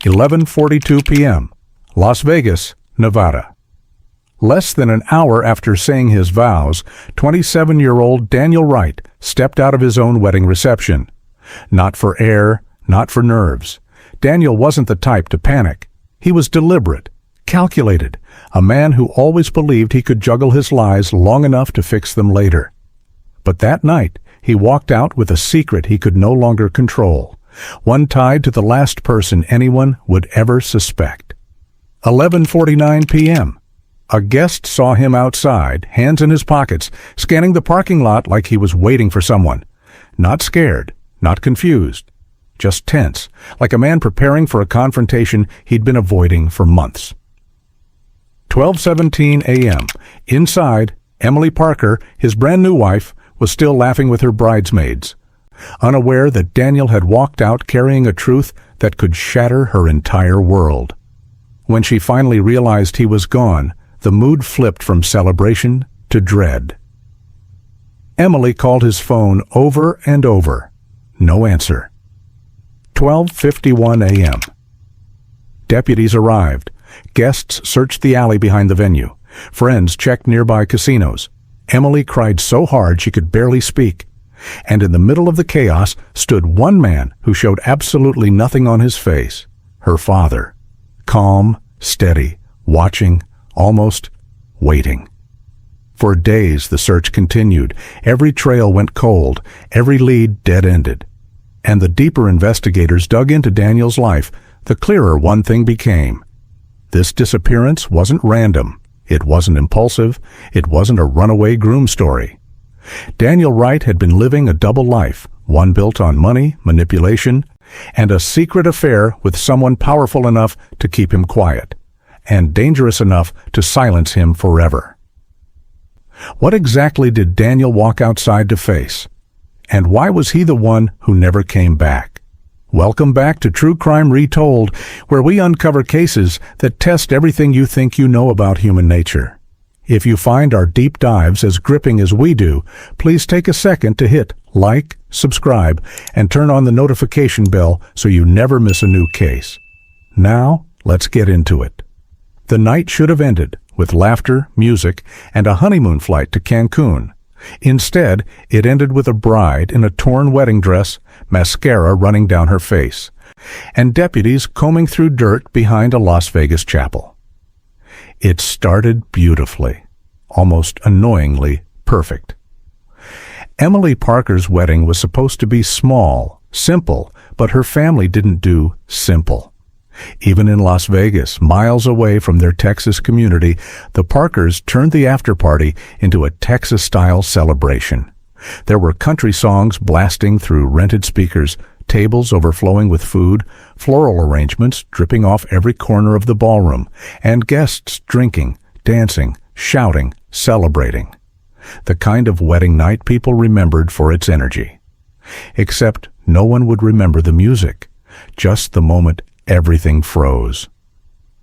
11:42 p.m., Las Vegas, Nevada. Less than an hour after saying his vows, 27-year-old Daniel Wright stepped out of his own wedding reception. Not for air, not for nerves. Daniel wasn't the type to panic. He was deliberate, calculated, a man who always believed he could juggle his lies long enough to fix them later. But that night, he walked out with a secret he could no longer control, one tied to the last person anyone would ever suspect. 11:49 p.m. A guest saw him outside, hands in his pockets, scanning the parking lot like he was waiting for someone. Not scared, not confused, just tense, like a man preparing for a confrontation he'd been avoiding for months. 12:17 a.m. Inside, Emily Parker, his brand-new wife, was still laughing with her bridesmaids, unaware that Daniel had walked out carrying a truth that could shatter her entire world. When she finally realized he was gone, the mood flipped from celebration to dread. Emily called his phone over and over. No answer. 12:51 a.m. Deputies arrived. Guests searched the alley behind the venue. Friends checked nearby casinos. Emily cried so hard she could barely speak. And in the middle of the chaos stood one man who showed absolutely nothing on his face. Her father. Calm, steady, watching, almost waiting. For days the search continued. Every trail went cold, every lead dead-ended. And the deeper investigators dug into Daniel's life, the clearer one thing became. This disappearance wasn't random. It wasn't impulsive. It wasn't a runaway groom story. Daniel Wright had been living a double life, one built on money, manipulation, and a secret affair with someone powerful enough to keep him quiet, and dangerous enough to silence him forever. What exactly did Daniel walk outside to face? And why was he the one who never came back? Welcome back to True Crime Retold, where we uncover cases that test everything you think you know about human nature. If you find our deep dives as gripping as we do, please take a second to hit like, subscribe, and turn on the notification bell so you never miss a new case. Now, let's get into it. The night should have ended with laughter, music, and a honeymoon flight to Cancun. Instead, it ended with a bride in a torn wedding dress, mascara running down her face, and deputies combing through dirt behind a Las Vegas chapel. It started beautifully, almost annoyingly perfect. Emily Parker's wedding was supposed to be small, simple, but her family didn't do simple. Even in Las Vegas, miles away from their Texas community, the Parkers turned the after-party into a Texas-style celebration. There were country songs blasting through rented speakers, tables overflowing with food, floral arrangements dripping off every corner of the ballroom, and guests drinking, dancing, shouting, celebrating. The kind of wedding night people remembered for its energy. Except no one would remember the music, just the moment everything froze.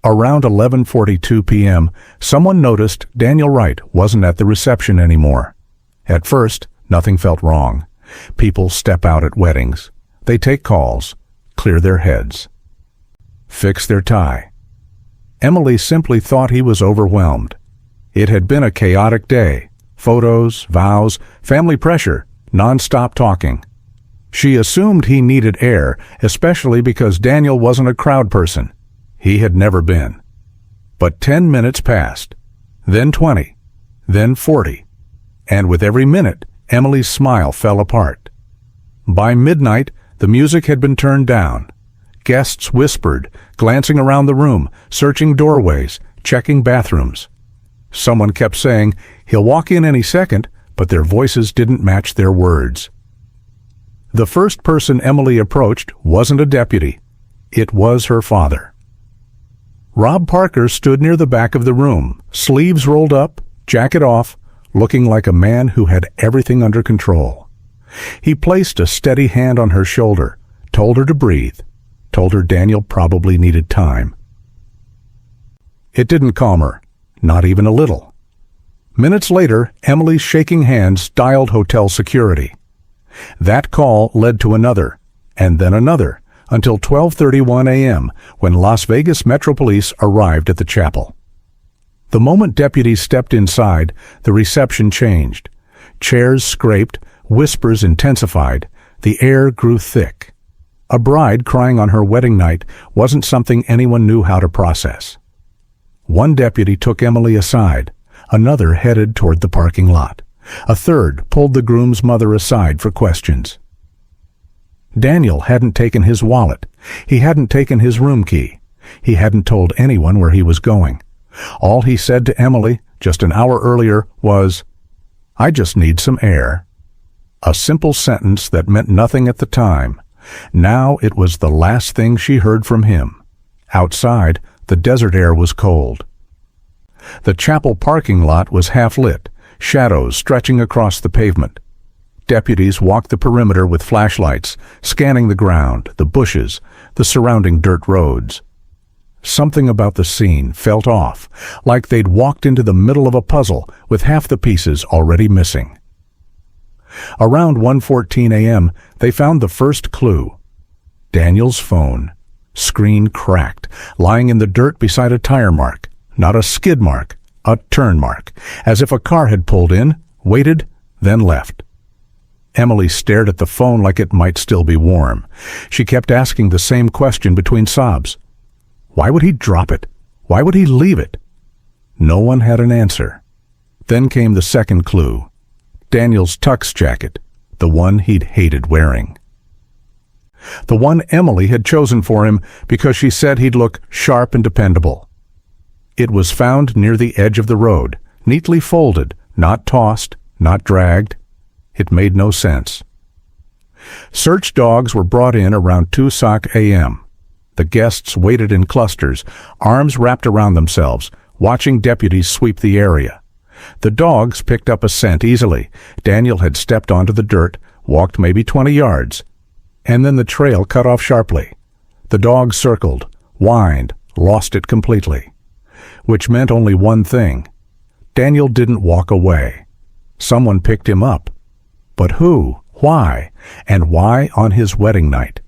Around 11:42 p.m., someone noticed Daniel Wright wasn't at the reception anymore. At first, nothing felt wrong. People step out at weddings. They take calls, clear their heads, fix their tie. Emily simply thought he was overwhelmed. It had been a chaotic day. Photos, vows, family pressure, non-stop talking. She assumed he needed air, especially because Daniel wasn't a crowd person. He had never been. But 10 minutes passed, then 20, then 40, and with every minute, Emily's smile fell apart. By midnight, the music had been turned down. Guests whispered, glancing around the room, searching doorways, checking bathrooms. Someone kept saying, "He'll walk in any second," but their voices didn't match their words. The first person Emily approached wasn't a deputy. It was her father. Rob Parker stood near the back of the room, sleeves rolled up, jacket off, looking like a man who had everything under control. He placed a steady hand on her shoulder, told her to breathe, told her Daniel probably needed time. It didn't calm her, not even a little. Minutes later, Emily's shaking hands dialed hotel security. That call led to another, and then another, until 12:31 a.m. when Las Vegas Metro Police arrived at the chapel. The moment deputies stepped inside, the reception changed. Chairs scraped, whispers intensified, the air grew thick. A bride crying on her wedding night wasn't something anyone knew how to process. One deputy took Emily aside, another headed toward the parking lot. A third pulled the groom's mother aside for questions. Daniel hadn't taken his wallet. He hadn't taken his room key. He hadn't told anyone where he was going. All he said to Emily just an hour earlier was, "I just need some air." A simple sentence that meant nothing at the time. Now it was the last thing she heard from him. Outside, the desert air was cold. The chapel parking lot was half lit, shadows stretching across the pavement. Deputies walked the perimeter with flashlights, scanning the ground, the bushes, the surrounding dirt roads. Something about the scene felt off, like they'd walked into the middle of a puzzle with half the pieces already missing. Around 1:14 a.m., they found the first clue. Daniel's phone. Screen cracked, lying in the dirt beside a tire mark. Not a skid mark, a turn mark, as if a car had pulled in, waited, then left. Emily stared at the phone like it might still be warm. She kept asking the same question between sobs. Why would he drop it? Why would he leave it? No one had an answer. Then came the second clue. Daniel's tux jacket, the one he'd hated wearing. The one Emily had chosen for him because she said he'd look sharp and dependable. It was found near the edge of the road, neatly folded, not tossed, not dragged. It made no sense. Search dogs were brought in around 2:00 a.m. The guests waited in clusters, arms wrapped around themselves, watching deputies sweep the area. The dogs picked up a scent easily. Daniel had stepped onto the dirt, walked maybe 20 yards, and then the trail cut off sharply. The dogs circled, whined, lost it completely. Which meant only one thing. Daniel didn't walk away. Someone picked him up. But who? Why? And why on his wedding night?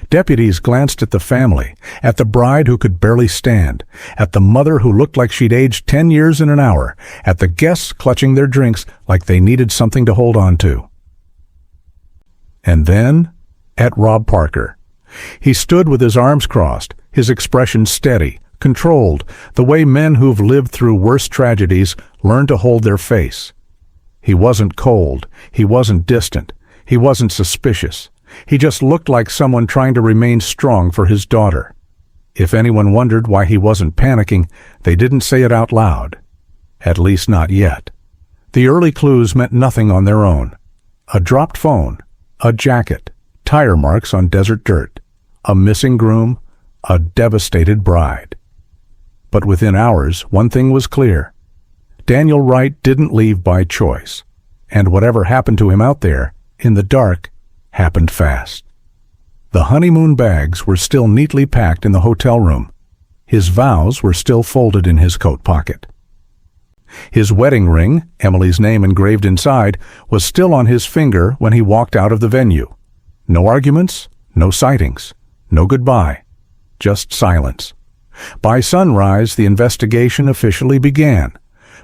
Deputies glanced at the family, at the bride who could barely stand, at the mother who looked like she'd aged 10 years in an hour, at the guests clutching their drinks like they needed something to hold on to. And then, at Rob Parker. He stood with his arms crossed, his expression steady, controlled, the way men who've lived through worse tragedies learn to hold their face. He wasn't cold, he wasn't distant, he wasn't suspicious. He just looked like someone trying to remain strong for his daughter. If anyone wondered why he wasn't panicking, they didn't say it out loud. At least not yet. The early clues meant nothing on their own. A dropped phone, a jacket, tire marks on desert dirt, a missing groom, a devastated bride. But within hours, one thing was clear. Daniel Wright didn't leave by choice, and whatever happened to him out there, in the dark, happened fast. The honeymoon bags were still neatly packed in the hotel room. His vows were still folded in his coat pocket. His wedding ring, Emily's name engraved inside, was still on his finger when he walked out of the venue. No arguments, no sightings, no goodbye, just silence. By sunrise, the investigation officially began.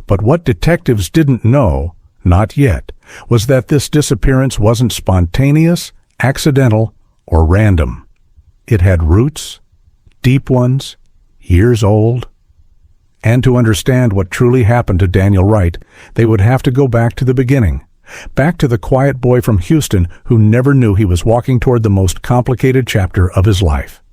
But what detectives didn't know, not yet, was that this disappearance wasn't spontaneous, accidental, or random. It had roots, deep ones, years old. And to understand what truly happened to Daniel Wright, they would have to go back to the beginning, back to the quiet boy from Houston who never knew he was walking toward the most complicated chapter of his life.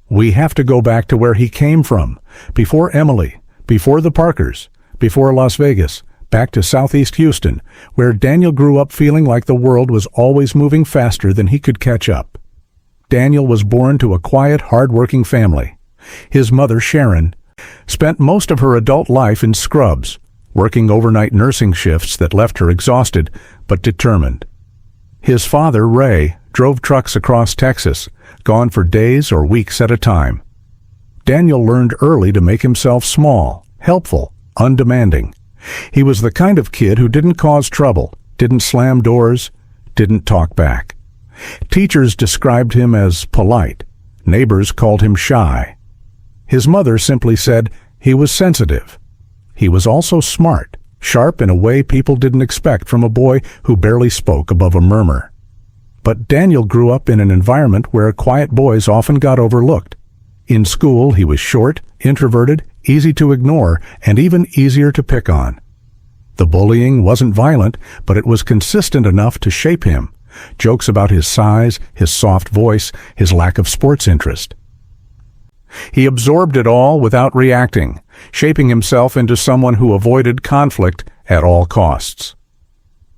We have to go back to where he came from, before Emily, before the Parkers, before Las Vegas, back to Southeast Houston, where Daniel grew up feeling like the world was always moving faster than he could catch up. Daniel was born to a quiet, hard-working family. His mother, Sharon, spent most of her adult life in scrubs, working overnight nursing shifts that left her exhausted but determined. His father, Ray, drove trucks across Texas, gone for days or weeks at a time. Daniel learned early to make himself small, helpful, undemanding. He was the kind of kid who didn't cause trouble, didn't slam doors, didn't talk back. Teachers described him as polite. Neighbors called him shy. His mother simply said he was sensitive. He was also smart, sharp in a way people didn't expect from a boy who barely spoke above a murmur. But Daniel grew up in an environment where quiet boys often got overlooked. In school, he was short, introverted, easy to ignore, and even easier to pick on. The bullying wasn't violent, but it was consistent enough to shape him. Jokes about his size, his soft voice, his lack of sports interest. He absorbed it all without reacting, shaping himself into someone who avoided conflict at all costs.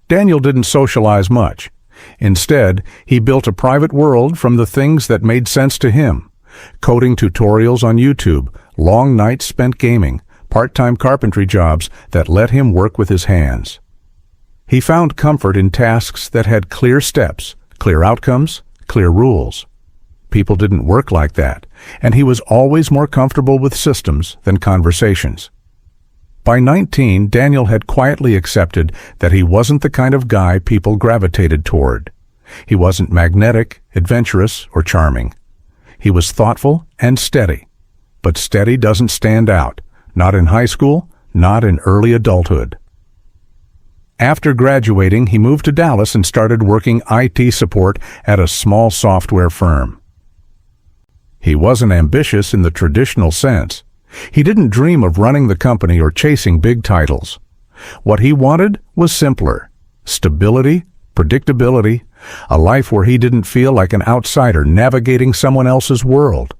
Daniel didn't socialize much. Instead, he built a private world from the things that made sense to him. Coding tutorials on YouTube, long nights spent gaming, part-time carpentry jobs that let him work with his hands. He found comfort in tasks that had clear steps, clear outcomes, clear rules. People didn't work like that, and he was always more comfortable with systems than conversations. By 19, Daniel had quietly accepted that he wasn't the kind of guy people gravitated toward. He wasn't magnetic, adventurous, or charming. He was thoughtful and steady. But steady doesn't stand out, not in high school, not in early adulthood. After graduating, he moved to Dallas and started working IT support at a small software firm. He wasn't ambitious in the traditional sense. He didn't dream of running the company or chasing big titles. What he wanted was simpler: stability, predictability, a life where he didn't feel like an outsider navigating someone else's world.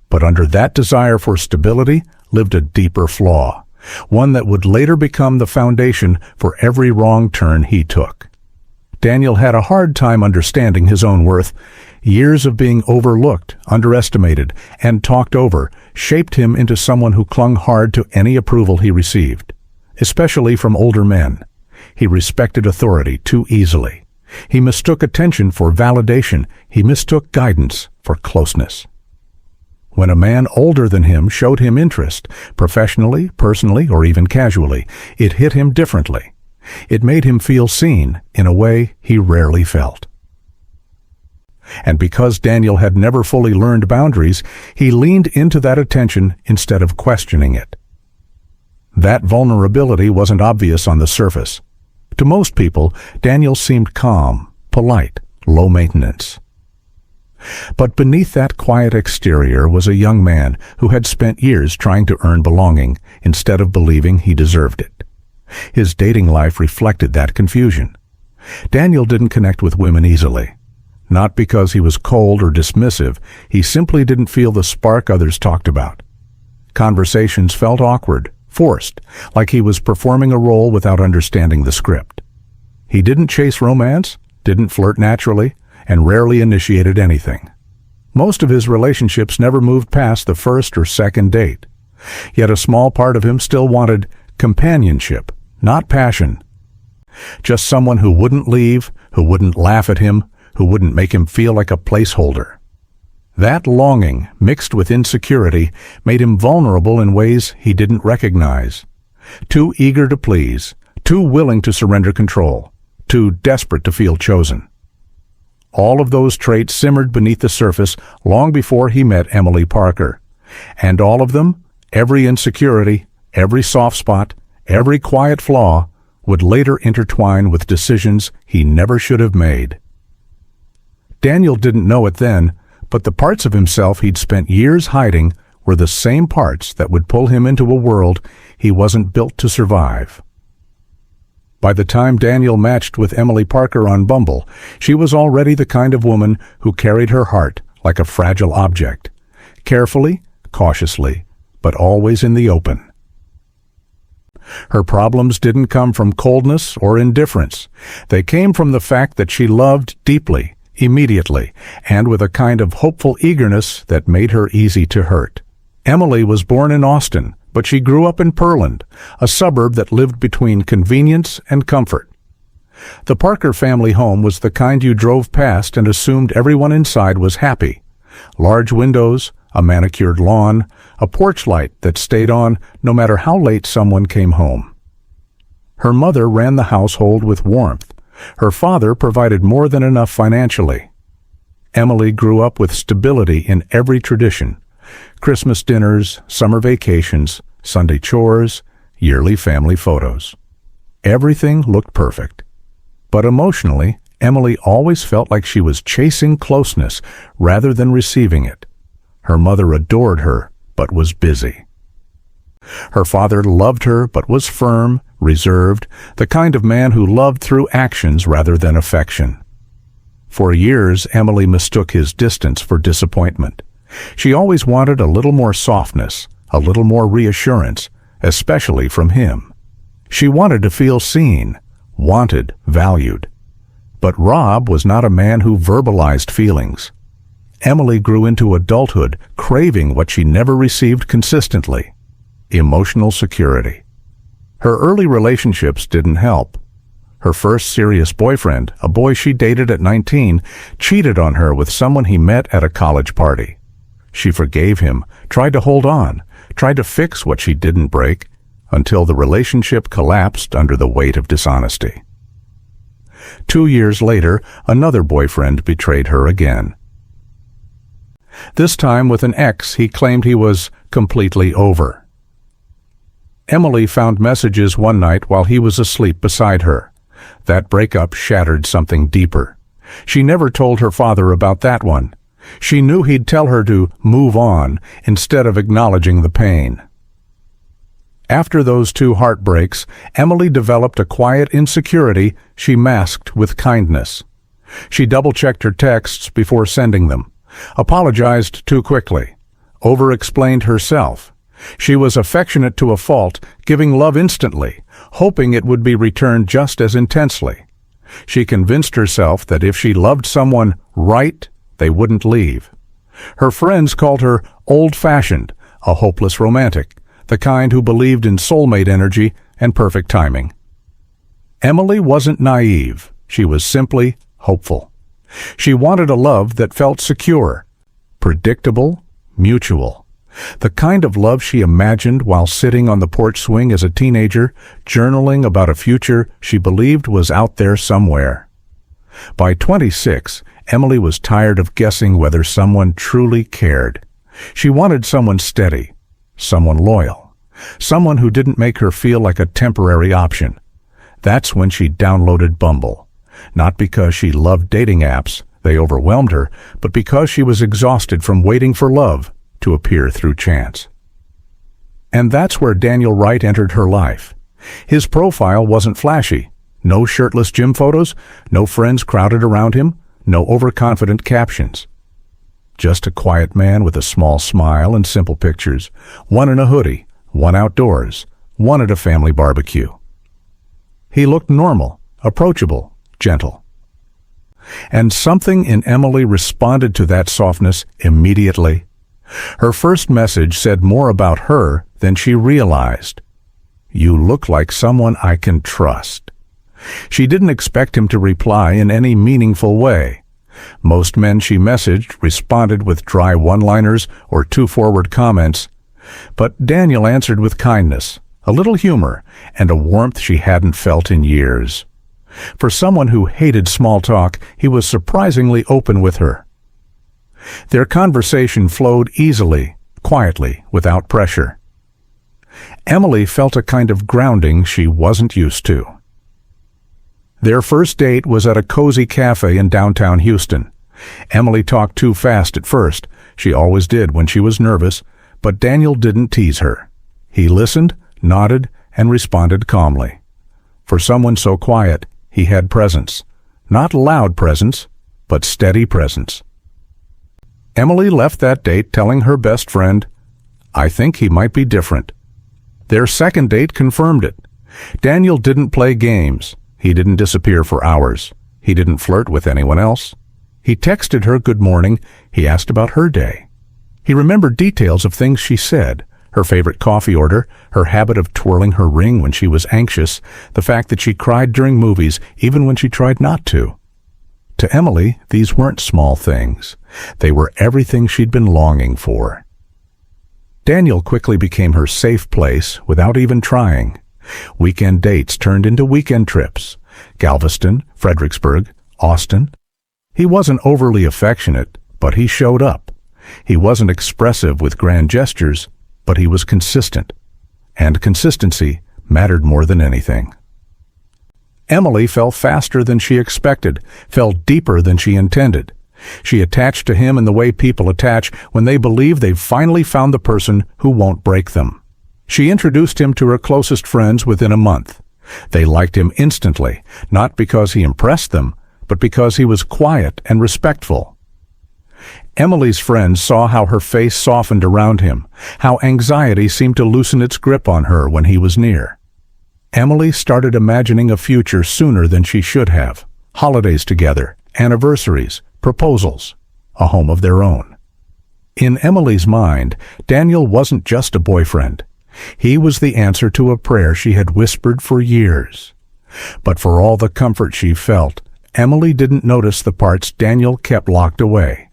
But under that desire for stability lived a deeper flaw, one that would later become the foundation for every wrong turn he took. Daniel had a hard time understanding his own worth. Years of being overlooked, underestimated, and talked over shaped him into someone who clung hard to any approval he received, especially from older men. He respected authority too easily. He mistook attention for validation. He mistook guidance for closeness. When a man older than him showed him interest, professionally, personally, or even casually, it hit him differently. It made him feel seen in a way he rarely felt. And because Daniel had never fully learned boundaries, he leaned into that attention instead of questioning it. That vulnerability wasn't obvious on the surface. To most people, Daniel seemed calm, polite, low maintenance. But beneath that quiet exterior was a young man who had spent years trying to earn belonging instead of believing he deserved it. His dating life reflected that confusion. Daniel didn't connect with women easily. Not because he was cold or dismissive, he simply didn't feel the spark others talked about. Conversations felt awkward, forced, like he was performing a role without understanding the script. He didn't chase romance, didn't flirt naturally, and rarely initiated anything. Most of his relationships never moved past the first or second date. Yet a small part of him still wanted companionship, not passion. Just someone who wouldn't leave, who wouldn't laugh at him, who wouldn't make him feel like a placeholder. That longing, mixed with insecurity, made him vulnerable in ways he didn't recognize. Too eager to please, too willing to surrender control, too desperate to feel chosen. All of those traits simmered beneath the surface long before he met Emily Parker. And all of them, every insecurity, every soft spot, every quiet flaw, would later intertwine with decisions he never should have made. Daniel didn't know it then, but the parts of himself he'd spent years hiding were the same parts that would pull him into a world he wasn't built to survive. By the time Daniel matched with Emily Parker on Bumble, she was already the kind of woman who carried her heart like a fragile object, carefully, cautiously, but always in the open. Her problems didn't come from coldness or indifference. They came from the fact that she loved deeply, immediately, and with a kind of hopeful eagerness that made her easy to hurt. Emily was born in Austin, but she grew up in Pearland, a suburb that lived between convenience and comfort. The Parker family home was the kind you drove past and assumed everyone inside was happy. Large windows, a manicured lawn, a porch light that stayed on no matter how late someone came home. Her mother ran the household with warmth, Her father provided more than enough financially. Emily grew up with stability in every tradition: Christmas dinners, summer vacations, Sunday chores, yearly family photos. Everything looked perfect. But emotionally, Emily always felt like she was chasing closeness rather than receiving it. Her mother adored her, but was busy. Her father loved her, but was firm, reserved, the kind of man who loved through actions rather than affection. For years, Emily mistook his distance for disappointment. She always wanted a little more softness, a little more reassurance, especially from him. She wanted to feel seen, wanted, valued. But Rob was not a man who verbalized feelings. Emily grew into adulthood craving what she never received consistently: emotional security. Her early relationships didn't help. Her first serious boyfriend, a boy she dated at 19, cheated on her with someone he met at a college party. She forgave him, tried to hold on, tried to fix what she didn't break, until the relationship collapsed under the weight of dishonesty. 2 years later, another boyfriend betrayed her again. This time with an ex he claimed he was completely over. Emily found messages one night while he was asleep beside her. That breakup shattered something deeper. She never told her father about that one. She knew he'd tell her to move on instead of acknowledging the pain. After those 2 heartbreaks, Emily developed a quiet insecurity she masked with kindness. She double-checked her texts before sending them, apologized too quickly, over-explained herself. She was affectionate to a fault, giving love instantly, hoping it would be returned just as intensely. She convinced herself that if she loved someone right, they wouldn't leave. Her friends called her old-fashioned, a hopeless romantic, the kind who believed in soulmate energy and perfect timing. Emily wasn't naive. She was simply hopeful. She wanted a love that felt secure, predictable, mutual. The kind of love she imagined while sitting on the porch swing as a teenager, journaling about a future she believed was out there somewhere. By 26, Emily was tired of guessing whether someone truly cared. She wanted someone steady, someone loyal, someone who didn't make her feel like a temporary option. That's when she downloaded Bumble. Not because she loved dating apps, they overwhelmed her, but because she was exhausted from waiting for love to appear through chance. And that's where Daniel Wright entered her life. His profile wasn't flashy. No shirtless gym photos, no friends crowded around him, no overconfident captions. Just a quiet man with a small smile and simple pictures, one in a hoodie, one outdoors, one at a family barbecue. He looked normal, approachable, gentle. And something in Emily responded to that softness immediately. Her first message said more about her than she realized. "You look like someone I can trust." She didn't expect him to reply in any meaningful way. Most men she messaged responded with dry one-liners or too-forward comments. But Daniel answered with kindness, a little humor, and a warmth she hadn't felt in years. For someone who hated small talk, he was surprisingly open with her. Their conversation flowed easily, quietly, without pressure. Emily felt a kind of grounding she wasn't used to. Their first date was at a cozy cafe in downtown Houston. Emily talked too fast at first. She always did when she was nervous, but Daniel didn't tease her. He listened, nodded, and responded calmly. For someone so quiet, he had presence. Not loud presence, but steady presence. Emily left that date telling her best friend, "I think he might be different." Their second date confirmed it. Daniel didn't play games. He didn't disappear for hours. He didn't flirt with anyone else. He texted her good morning. He asked about her day. He remembered details of things she said, her favorite coffee order, her habit of twirling her ring when she was anxious, the fact that she cried during movies even when she tried not to. To Emily, these weren't small things. They were everything she'd been longing for. Daniel quickly became her safe place without even trying. Weekend dates turned into weekend trips. Galveston, Fredericksburg, Austin. He wasn't overly affectionate, but he showed up. He wasn't expressive with grand gestures, but he was consistent. And consistency mattered more than anything. Emily fell faster than she expected, fell deeper than she intended. She attached to him in the way people attach when they believe they've finally found the person who won't break them. She introduced him to her closest friends within a month. They liked him instantly, not because he impressed them, but because he was quiet and respectful. Emily's friends saw how her face softened around him, how anxiety seemed to loosen its grip on her when he was near. Emily started imagining a future sooner than she should have. Holidays together, anniversaries, proposals, a home of their own. In Emily's mind, Daniel wasn't just a boyfriend. He was the answer to a prayer she had whispered for years. But for all the comfort she felt, Emily didn't notice the parts Daniel kept locked away.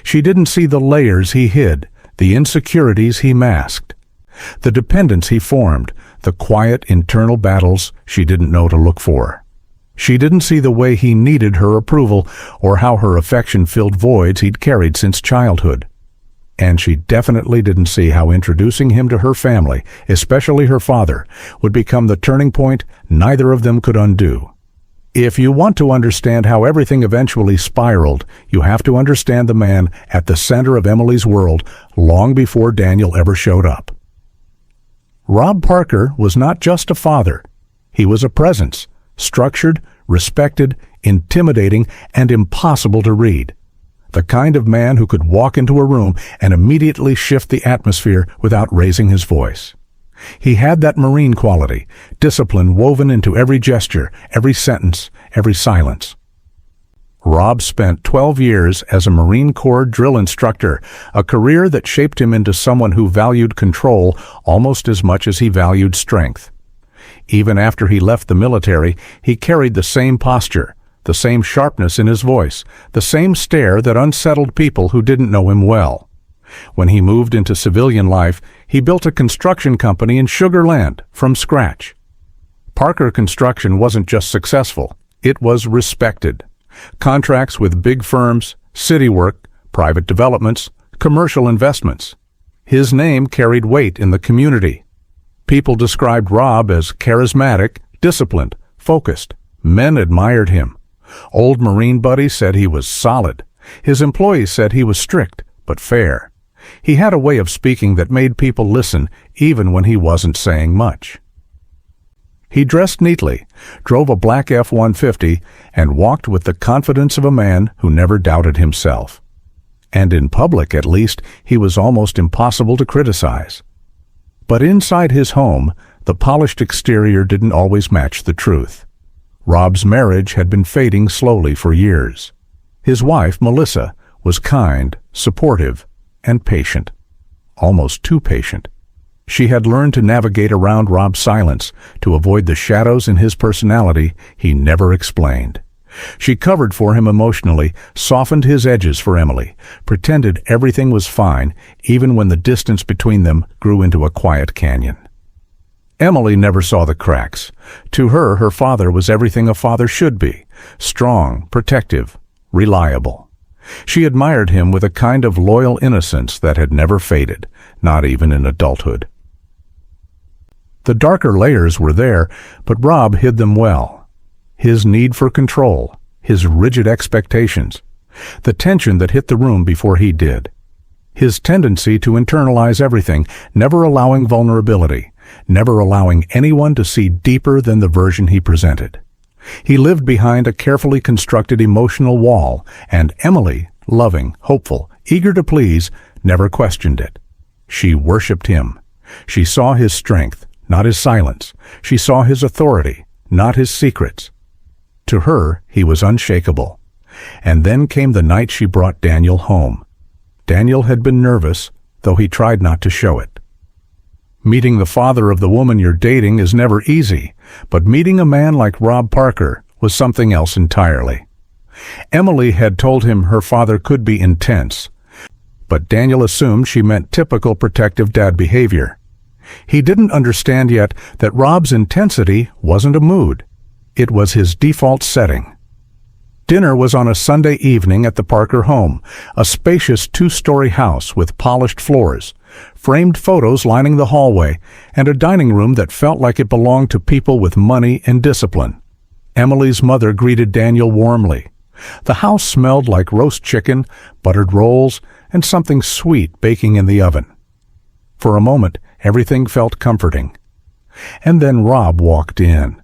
She didn't see the layers he hid, the insecurities he masked, the dependence he formed, the quiet internal battles she didn't know to look for. She didn't see the way he needed her approval or how her affection filled voids he'd carried since childhood. And she definitely didn't see how introducing him to her family, especially her father, would become the turning point neither of them could undo. If you want to understand how everything eventually spiraled, you have to understand the man at the center of Emily's world long before Daniel ever showed up. Rob Parker was not just a father. He was a presence, structured, respected, intimidating, and impossible to read. The kind of man who could walk into a room and immediately shift the atmosphere without raising his voice. He had that Marine quality, discipline woven into every gesture, every sentence, every silence. Rob spent 12 years as a Marine Corps drill instructor, a career that shaped him into someone who valued control almost as much as he valued strength. Even after he left the military, he carried the same posture, the same sharpness in his voice, the same stare that unsettled people who didn't know him well. When he moved into civilian life, he built a construction company in Sugar Land from scratch. Parker Construction wasn't just successful, it was respected. Contracts with big firms, city work, private developments, commercial investments. His name carried weight in the community. People described Rob as charismatic, disciplined, focused. Men admired him. Old Marine buddies said he was solid. His employees said he was strict, but fair. He had a way of speaking that made people listen even when he wasn't saying much. He dressed neatly, drove a black F-150, and walked with the confidence of a man who never doubted himself. And in public, at least, he was almost impossible to criticize. But inside his home, the polished exterior didn't always match the truth. Rob's marriage had been fading slowly for years. His wife, Melissa, was kind, supportive, and patient. Almost too patient. She had learned to navigate around Rob's silence, to avoid the shadows in his personality he never explained. She covered for him emotionally, softened his edges for Emily, pretended everything was fine, even when the distance between them grew into a quiet canyon. Emily never saw the cracks. To her, her father was everything a father should be: strong, protective, reliable. She admired him with a kind of loyal innocence that had never faded, not even in adulthood. The darker layers were there, but Rob hid them well. His need for control, his rigid expectations, the tension that hit the room before he did. His tendency to internalize everything, never allowing vulnerability, never allowing anyone to see deeper than the version he presented. He lived behind a carefully constructed emotional wall, and Emily, loving, hopeful, eager to please, never questioned it. She worshipped him. She saw his strength, not his silence. She saw his authority, not his secrets. To her, he was unshakable. And then came the night she brought Daniel home. Daniel had been nervous, though he tried not to show it. Meeting the father of the woman you're dating is never easy, but meeting a man like Rob Parker was something else entirely. Emily had told him her father could be intense, but Daniel assumed she meant typical protective dad behavior. He didn't understand yet that Rob's intensity wasn't a mood. It was his default setting. Dinner was on a Sunday evening at the Parker home, a spacious two-story house with polished floors, framed photos lining the hallway, and a dining room that felt like it belonged to people with money and discipline. Emily's mother greeted Daniel warmly. The house smelled like roast chicken, buttered rolls, and something sweet baking in the oven. For a moment, everything felt comforting. And then Rob walked in.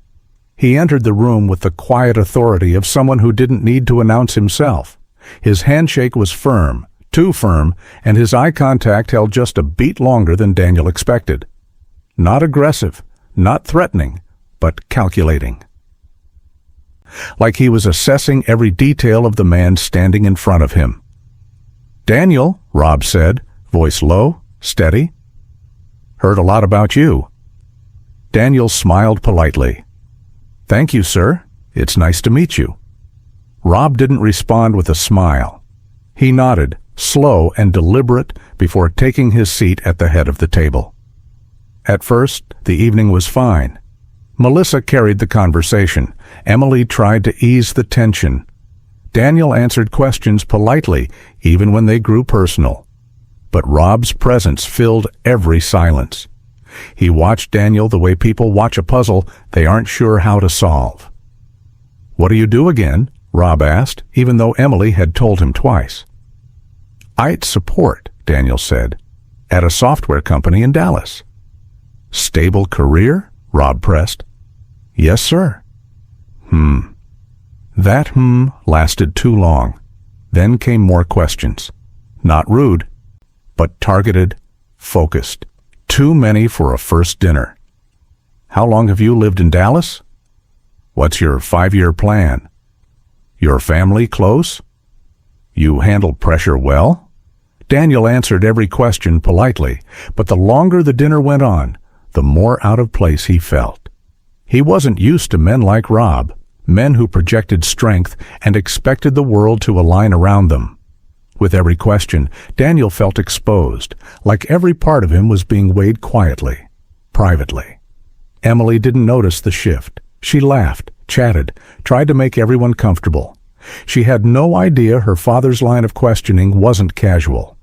He entered the room with the quiet authority of someone who didn't need to announce himself. His handshake was firm, too firm, and his eye contact held just a beat longer than Daniel expected. Not aggressive, not threatening, but calculating. Like he was assessing every detail of the man standing in front of him. "Daniel," Rob said, voice low, steady. "Heard a lot about you." Daniel smiled politely. "Thank you, sir. It's nice to meet you." Rob didn't respond with a smile. He nodded, slow and deliberate, before taking his seat at the head of the table. At first, the evening was fine. Melissa carried the conversation. Emily tried to ease the tension. Daniel answered questions politely, even when they grew personal. But Rob's presence filled every silence. He watched Daniel the way people watch a puzzle they aren't sure how to solve. "What do you do again?" Rob asked, even though Emily had told him twice. "IT support," Daniel said, "at a software company in Dallas." "Stable career?" Rob pressed. "Yes, sir." That lasted too long. Then came more questions. Not rude, but targeted, focused. Too many for a first dinner. "How long have you lived in Dallas?" "What's your 5-year plan?" "Your family close?" "You handle pressure well?" Daniel answered every question politely, but the longer the dinner went on, the more out of place he felt. He wasn't used to men like Rob, men who projected strength and expected the world to align around them. With every question, Daniel felt exposed, like every part of him was being weighed quietly, privately. Emily didn't notice the shift. She laughed, chatted, tried to make everyone comfortable. She had no idea her father's line of questioning wasn't casual.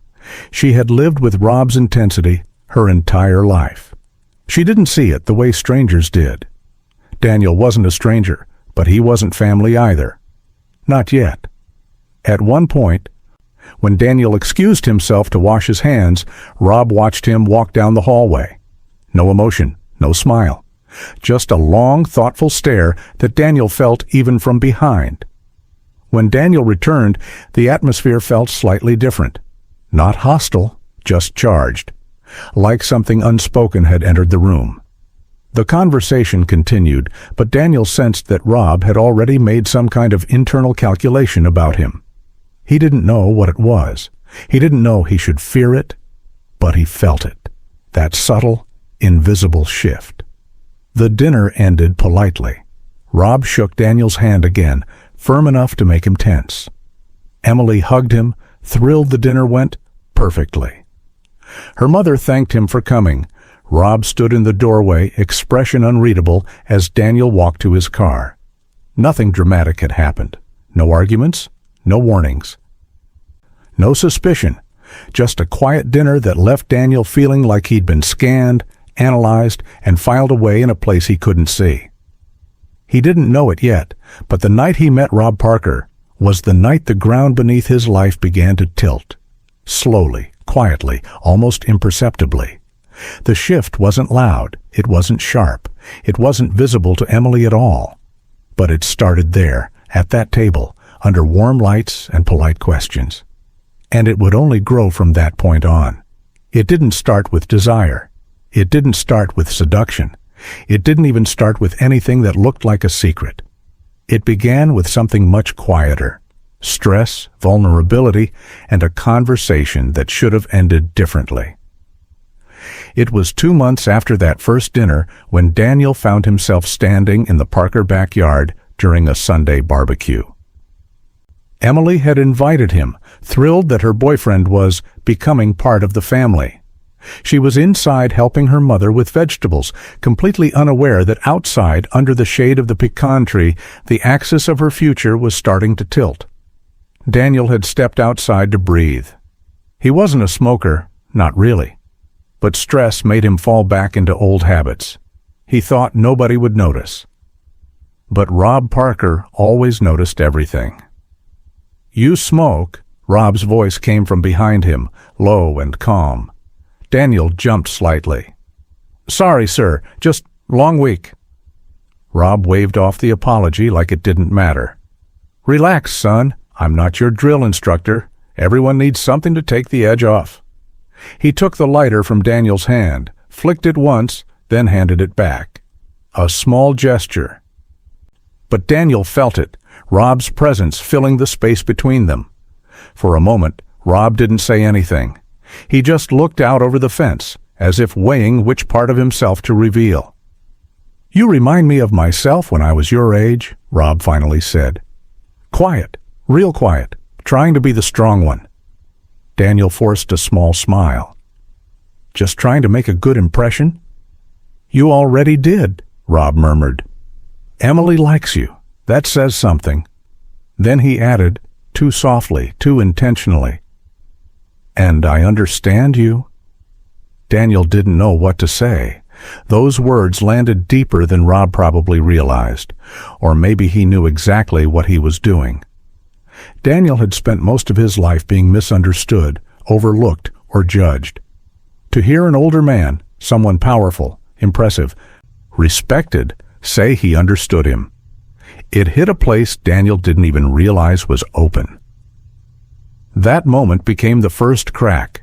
She had lived with Rob's intensity her entire life. She didn't see it the way strangers did. Daniel wasn't a stranger, but he wasn't family either. Not yet. At one point, when Daniel excused himself to wash his hands, Rob watched him walk down the hallway. No emotion, no smile. Just a long, thoughtful stare that Daniel felt even from behind. When Daniel returned, the atmosphere felt slightly different. Not hostile, just charged. Like something unspoken had entered the room. The conversation continued, but Daniel sensed that Rob had already made some kind of internal calculation about him. He didn't know what it was. He didn't know he should fear it, but he felt it. That subtle, invisible shift. The dinner ended politely. Rob shook Daniel's hand again, firm enough to make him tense. Emily hugged him, thrilled the dinner went perfectly. Her mother thanked him for coming. Rob stood in the doorway, expression unreadable, as Daniel walked to his car. Nothing dramatic had happened. No arguments, no warnings. No suspicion, just a quiet dinner that left Daniel feeling like he'd been scanned, analyzed, and filed away in a place he couldn't see. He didn't know it yet, but the night he met Rob Parker was the night the ground beneath his life began to tilt. Slowly, quietly, almost imperceptibly. The shift wasn't loud, it wasn't sharp, it wasn't visible to Emily at all. But it started there, at that table, under warm lights and polite questions. And it would only grow from that point on. It didn't start with desire. It didn't start with seduction. It didn't even start with anything that looked like a secret. It began with something much quieter. Stress, vulnerability, and a conversation that should have ended differently. It was 2 months after that first dinner when Daniel found himself standing in the Parker backyard during a Sunday barbecue. Emily had invited him, thrilled that her boyfriend was becoming part of the family. She was inside helping her mother with vegetables, completely unaware that outside, under the shade of the pecan tree, the axis of her future was starting to tilt. Daniel had stepped outside to breathe. He wasn't a smoker, not really. But stress made him fall back into old habits. He thought nobody would notice. But Rob Parker always noticed everything. "You smoke?" Rob's voice came from behind him, low and calm. Daniel jumped slightly. "Sorry, sir, just long week." Rob waved off the apology like it didn't matter. "Relax, son. I'm not your drill instructor. Everyone needs something to take the edge off." He took the lighter from Daniel's hand, flicked it once, then handed it back. A small gesture. But Daniel felt it, Rob's presence filling the space between them. For a moment, Rob didn't say anything. He just looked out over the fence, as if weighing which part of himself to reveal. "You remind me of myself when I was your age," Rob finally said. "Quiet, real quiet, trying to be the strong one." Daniel forced a small smile. "Just trying to make a good impression?" "You already did," Rob murmured. "Emily likes you. That says something." Then he added, too softly, too intentionally, "And I understand you." Daniel didn't know what to say. Those words landed deeper than Rob probably realized, or maybe he knew exactly what he was doing. Daniel had spent most of his life being misunderstood, overlooked, or judged. To hear an older man, someone powerful, impressive, respected, say he understood him, it hit a place Daniel didn't even realize was open. That moment became the first crack.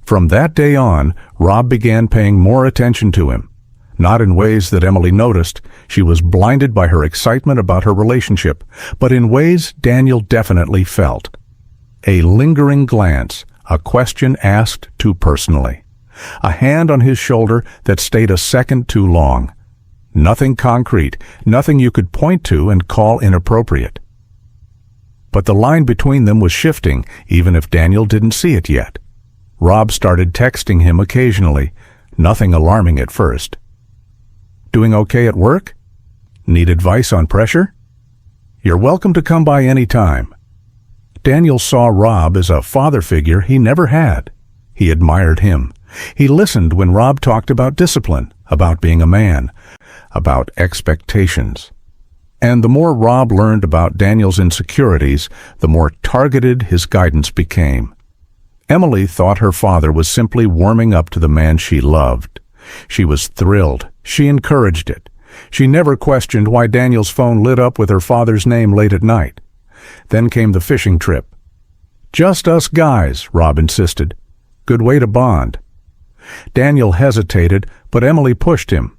From that day on, Rob began paying more attention to him. Not in ways that Emily noticed, she was blinded by her excitement about her relationship, but in ways Daniel definitely felt. A lingering glance, a question asked too personally. A hand on his shoulder that stayed a second too long. Nothing concrete, nothing you could point to and call inappropriate. But the line between them was shifting, even if Daniel didn't see it yet. Rob started texting him occasionally, nothing alarming at first. "Doing okay at work? Need advice on pressure? You're welcome to come by any time." Daniel saw Rob as a father figure he never had. He admired him. He listened when Rob talked about discipline, about being a man, about expectations. And the more Rob learned about Daniel's insecurities, the more targeted his guidance became. Emily thought her father was simply warming up to the man she loved. She was thrilled. She encouraged it. She never questioned why Daniel's phone lit up with her father's name late at night. Then came the fishing trip. "Just us guys," Rob insisted. "Good way to bond." Daniel hesitated, but Emily pushed him.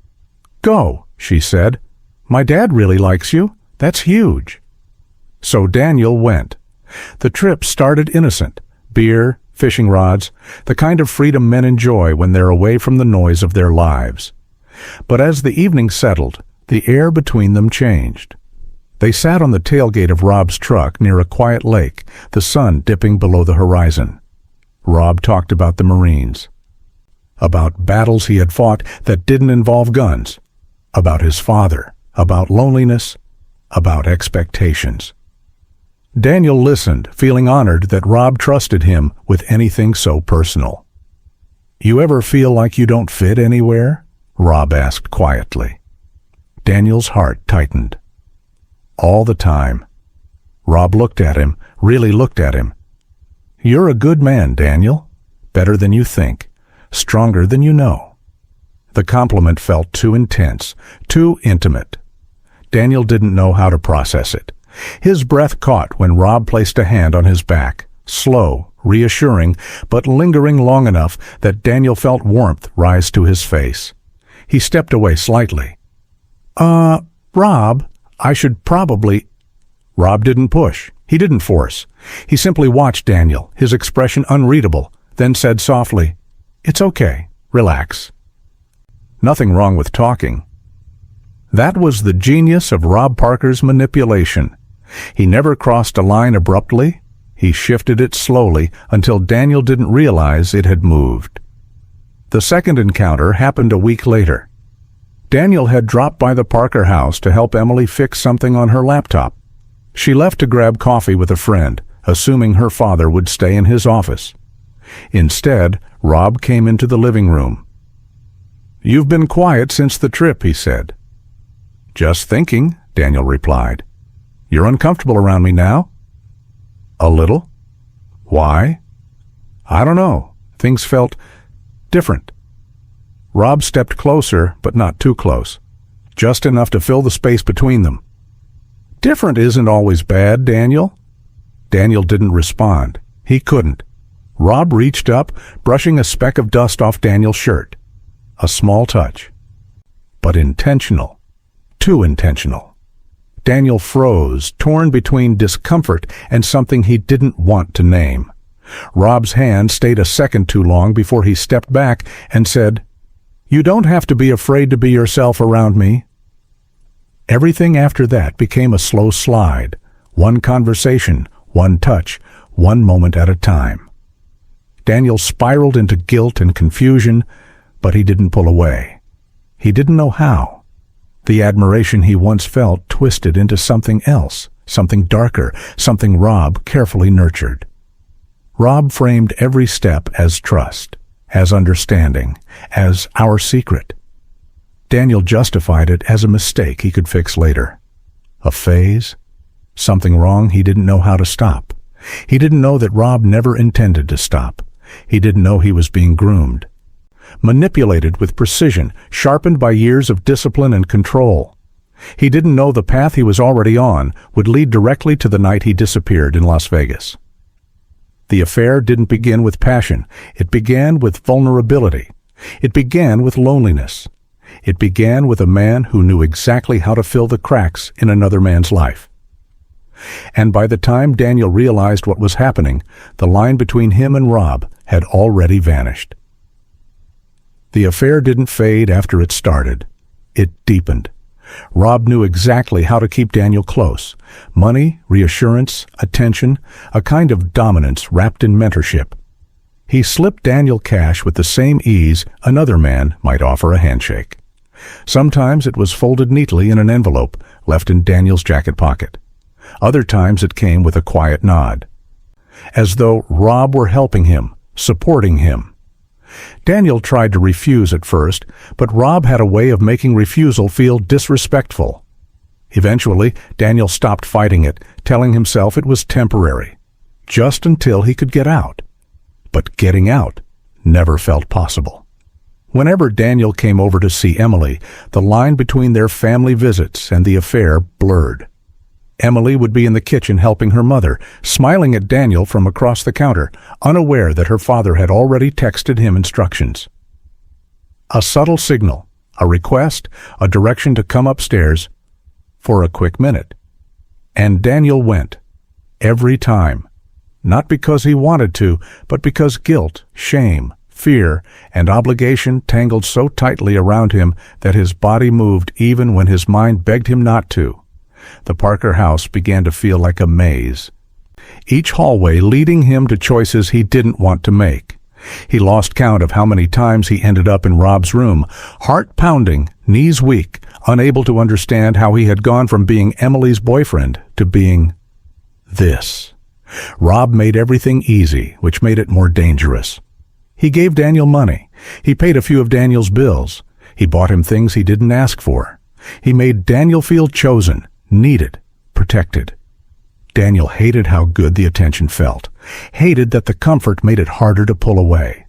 "Go," she said. "My dad really likes you. That's huge." So Daniel went. The trip started innocent. Beer, fishing rods, the kind of freedom men enjoy when they're away from the noise of their lives. But as the evening settled, the air between them changed. They sat on the tailgate of Rob's truck near a quiet lake, the sun dipping below the horizon. Rob talked about the Marines, about battles he had fought that didn't involve guns, about his father, about loneliness, about expectations. Daniel listened, feeling honored that Rob trusted him with anything so personal. "You ever feel like you don't fit anywhere?" Rob asked quietly. Daniel's heart tightened. "All the time." Rob looked at him, really looked at him. "You're a good man, Daniel. Better than you think. Stronger than you know." The compliment felt too intense, too intimate. Daniel didn't know how to process it. His breath caught when Rob placed a hand on his back, slow, reassuring, but lingering long enough that Daniel felt warmth rise to his face. He stepped away slightly. Rob, I should probably—" Rob didn't push. He didn't force. He simply watched Daniel, his expression unreadable, then said softly, "It's okay. Relax." Nothing wrong with talking. That was the genius of Rob Parker's manipulation. He never crossed a line abruptly. He shifted it slowly until Daniel didn't realize it had moved. The second encounter happened a week later. Daniel had dropped by the Parker house to help Emily fix something on her laptop. She left to grab coffee with a friend, assuming her father would stay in his office. Instead, Rob came into the living room. "You've been quiet since the trip," he said. "Just thinking," Daniel replied. "You're uncomfortable around me now?" "A little." "Why?" "I don't know. Things felt different." Rob stepped closer, but not too close, just enough to fill the space between them. "Different isn't always bad, Daniel." Daniel didn't respond. He couldn't. Rob reached up, brushing a speck of dust off Daniel's shirt. A small touch, but intentional. Too intentional. Daniel froze, torn between discomfort and something he didn't want to name. Rob's hand stayed a second too long before he stepped back and said, "You don't have to be afraid to be yourself around me." Everything after that became a slow slide, one conversation, one touch, one moment at a time. Daniel spiraled into guilt and confusion, but he didn't pull away. He didn't know how. The admiration he once felt twisted into something else, something darker, something Rob carefully nurtured. Rob framed every step as trust, as understanding, as our secret. Daniel justified it as a mistake he could fix later. A phase? Something wrong he didn't know how to stop. He didn't know that Rob never intended to stop. He didn't know he was being groomed. Manipulated with precision, sharpened by years of discipline and control. He didn't know the path he was already on would lead directly to the night he disappeared in Las Vegas. The affair didn't begin with passion. It began with vulnerability. It began with loneliness. It began with a man who knew exactly how to fill the cracks in another man's life. And by the time Daniel realized what was happening, the line between him and Rob had already vanished. The affair didn't fade after it started. It deepened. Rob knew exactly how to keep Daniel close. Money, reassurance, attention, a kind of dominance wrapped in mentorship. He slipped Daniel cash with the same ease another man might offer a handshake. Sometimes it was folded neatly in an envelope, left in Daniel's jacket pocket. Other times it came with a quiet nod, as though Rob were helping him, supporting him. Daniel tried to refuse at first, but Rob had a way of making refusal feel disrespectful. Eventually, Daniel stopped fighting it, telling himself it was temporary, just until he could get out. But getting out never felt possible. Whenever Daniel came over to see Emily, the line between their family visits and the affair blurred. Emily would be in the kitchen helping her mother, smiling at Daniel from across the counter, unaware that her father had already texted him instructions. A subtle signal, a request, a direction to come upstairs for a quick minute. And Daniel went, every time, not because he wanted to, but because guilt, shame, fear, and obligation tangled so tightly around him that his body moved even when his mind begged him not to. The Parker house began to feel like a maze, each hallway leading him to choices he didn't want to make. He lost count of how many times he ended up in Rob's room, heart pounding, knees weak, unable to understand how he had gone from being Emily's boyfriend to being this. Rob made everything easy, which made it more dangerous. He gave Daniel money. He paid a few of Daniel's bills. He bought him things he didn't ask for. He made Daniel feel chosen, needed, protected. Daniel hated how good the attention felt, hated that the comfort made it harder to pull away,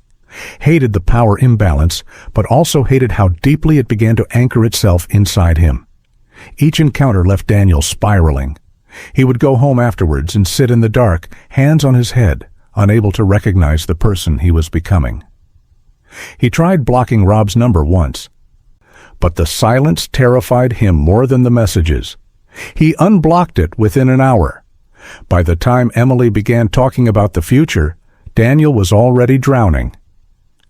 hated the power imbalance, but also hated how deeply it began to anchor itself inside him. Each encounter left Daniel spiraling. He would go home afterwards and sit in the dark, hands on his head, unable to recognize the person he was becoming. He tried blocking Rob's number once, but the silence terrified him more than the messages. He unblocked it within an hour. By the time Emily began talking about the future, Daniel was already drowning.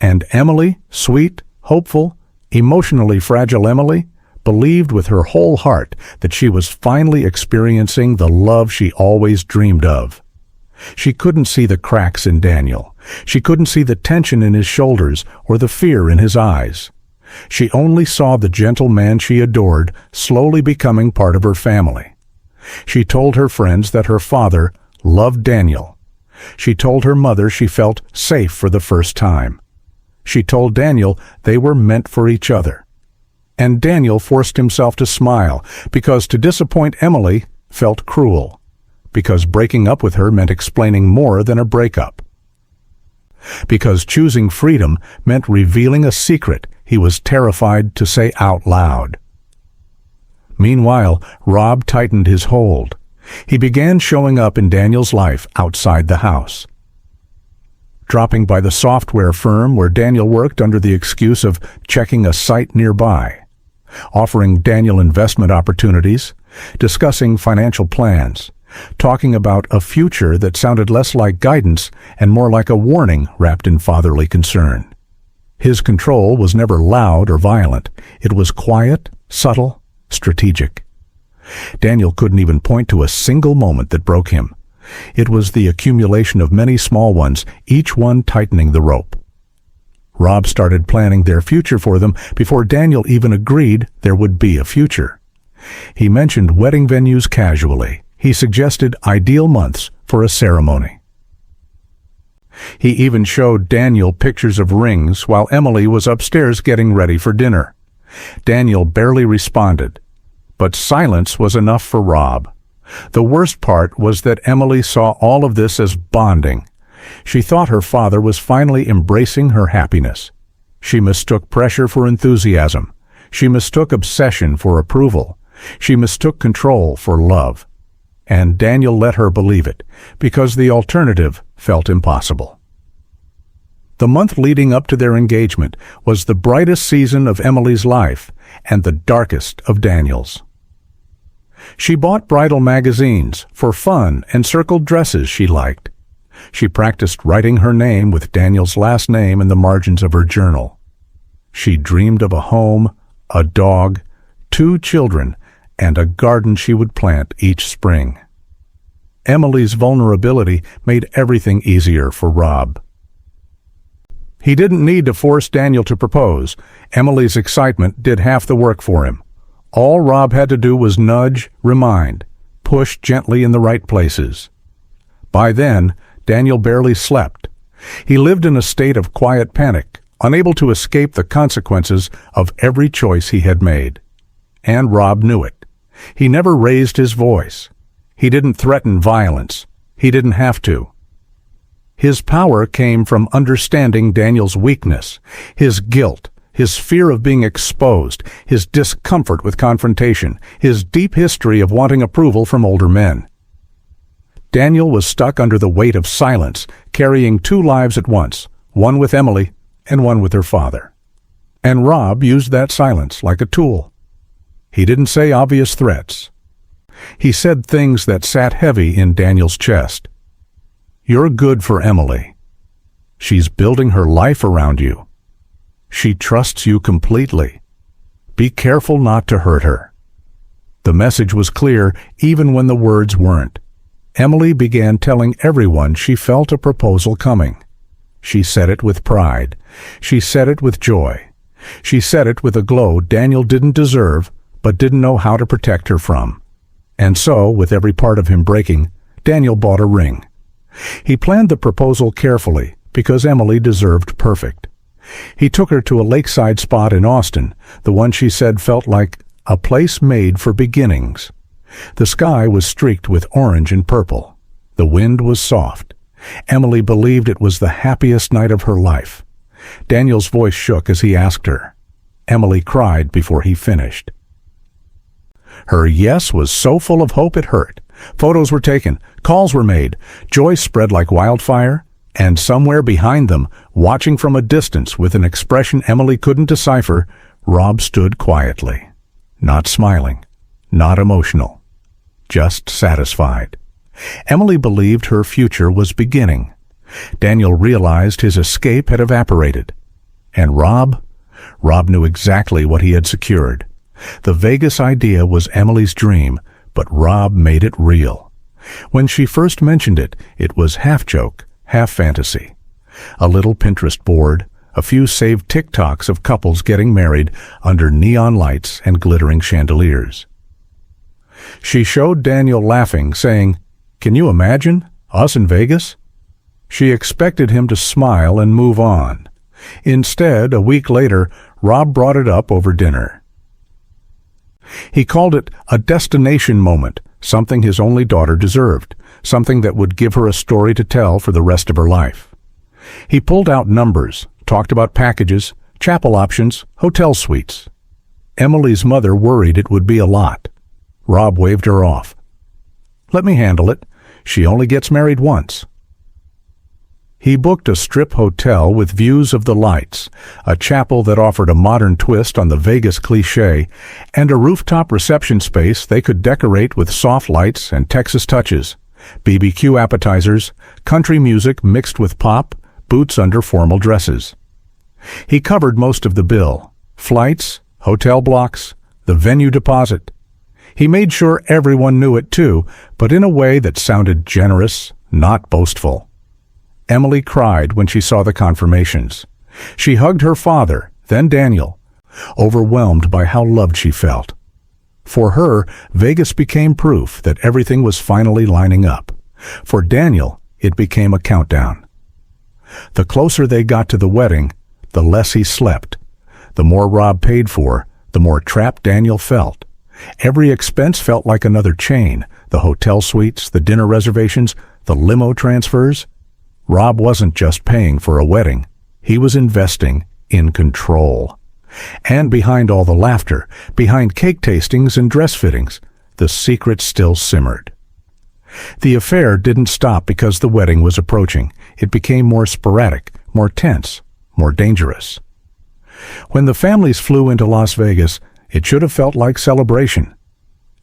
And Emily, sweet, hopeful, emotionally fragile Emily, believed with her whole heart that she was finally experiencing the love she always dreamed of. She couldn't see the cracks in Daniel, She couldn't see the tension in his shoulders or the fear in his eyes. She only saw the gentle man she adored slowly becoming part of her family. She told her friends that her father loved Daniel. She told her mother she felt safe for the first time. She told Daniel they were meant for each other. And Daniel forced himself to smile, because to disappoint Emily felt cruel, because breaking up with her meant explaining more than a breakup, because choosing freedom meant revealing a secret he was terrified to say out loud. Meanwhile, Rob tightened his hold. He began showing up in Daniel's life outside the house. Dropping by the software firm where Daniel worked under the excuse of checking a site nearby, offering Daniel investment opportunities, discussing financial plans, talking about a future that sounded less like guidance and more like a warning wrapped in fatherly concern. His control was never loud or violent. It was quiet, subtle, strategic. Daniel couldn't even point to a single moment that broke him. It was the accumulation of many small ones, each one tightening the rope. Rob started planning their future for them before Daniel even agreed there would be a future. He mentioned wedding venues casually. He suggested ideal months for a ceremony. He even showed Daniel pictures of rings while Emily was upstairs getting ready for dinner. Daniel barely responded, but silence was enough for Rob. The worst part was that Emily saw all of this as bonding. She thought her father was finally embracing her happiness. She mistook pressure for enthusiasm. She mistook obsession for approval. She mistook control for love. And Daniel let her believe it, because the alternative felt impossible. The month leading up to their engagement was the brightest season of Emily's life and the darkest of Daniel's. She bought bridal magazines for fun and circled dresses she liked. She practiced writing her name with Daniel's last name in the margins of her journal. She dreamed of a home, a dog, 2 children, and a garden she would plant each spring. Emily's vulnerability made everything easier for Rob. He didn't need to force Daniel to propose. Emily's excitement did half the work for him. All Rob had to do was nudge, remind, push gently in the right places. By then, Daniel barely slept. He lived in a state of quiet panic, unable to escape the consequences of every choice he had made. And Rob knew it. He never raised his voice. He didn't threaten violence. He didn't have to. His power came from understanding Daniel's weakness, his guilt, his fear of being exposed, his discomfort with confrontation, his deep history of wanting approval from older men. Daniel was stuck under the weight of silence, carrying 2 lives at once, one with Emily and one with her father. And Rob used that silence like a tool. He didn't say obvious threats. He said things that sat heavy in Daniel's chest. You're good for Emily. She's building her life around you. She trusts you completely. Be careful not to hurt her. The message was clear even when the words weren't. Emily began telling everyone she felt a proposal coming. She said it with pride. She said it with joy. She said it with a glow Daniel didn't deserve, but didn't know how to protect her from. And so, with every part of him breaking, Daniel bought a ring. He planned the proposal carefully, because Emily deserved perfect. He took her to a lakeside spot in Austin, the one she said felt like a place made for beginnings. The sky was streaked with orange and purple. The wind was soft. Emily believed it was the happiest night of her life. Daniel's voice shook as he asked her. Emily cried before he finished. Her yes was so full of hope it hurt. Photos were taken, calls were made, joy spread like wildfire, and somewhere behind them, watching from a distance with an expression Emily couldn't decipher, Rob stood quietly. Not smiling, not emotional, just satisfied. Emily believed her future was beginning. Daniel realized his escape had evaporated. And Rob knew exactly what he had secured. The Vegas idea was Emily's dream, but Rob made it real. When she first mentioned it, it was half joke, half fantasy. A little Pinterest board, a few saved TikToks of couples getting married under neon lights and glittering chandeliers. She showed Daniel laughing, saying, "Can you imagine? Us in Vegas?" She expected him to smile and move on. Instead, a week later, Rob brought it up over dinner. He called it a destination moment, something his only daughter deserved, something that would give her a story to tell for the rest of her life. He pulled out numbers, talked about packages, chapel options, hotel suites. Emily's mother worried it would be a lot. Rob waved her off. "Let me handle it. She only gets married once." He booked a strip hotel with views of the lights, a chapel that offered a modern twist on the Vegas cliché, and a rooftop reception space they could decorate with soft lights and Texas touches, BBQ appetizers, country music mixed with pop, boots under formal dresses. He covered most of the bill: flights, hotel blocks, the venue deposit. He made sure everyone knew it too, but in a way that sounded generous, not boastful. Emily cried when she saw the confirmations. She hugged her father, then Daniel, overwhelmed by how loved she felt. For her, Vegas became proof that everything was finally lining up. For Daniel, it became a countdown. The closer they got to the wedding, the less he slept. The more Rob paid for, the more trapped Daniel felt. Every expense felt like another chain: the hotel suites, the dinner reservations, the limo transfers. Rob wasn't just paying for a wedding. He was investing in control. And behind all the laughter, behind cake tastings and dress fittings, the secret still simmered. The affair didn't stop because the wedding was approaching. It became more sporadic, more tense, more dangerous. When the families flew into Las Vegas, it should have felt like celebration.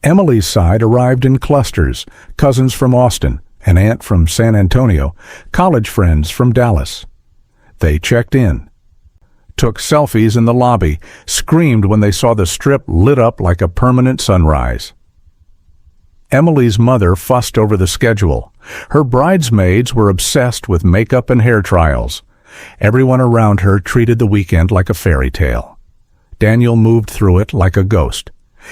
Emily's side arrived in clusters: cousins from Austin, an aunt from San Antonio, college friends from Dallas. They checked in, took selfies in the lobby, screamed when they saw the strip lit up like a permanent sunrise. Emily's mother fussed over the schedule. Her bridesmaids were obsessed with makeup and hair trials. Everyone around her treated the weekend like a fairy tale. Daniel moved through it like a ghost.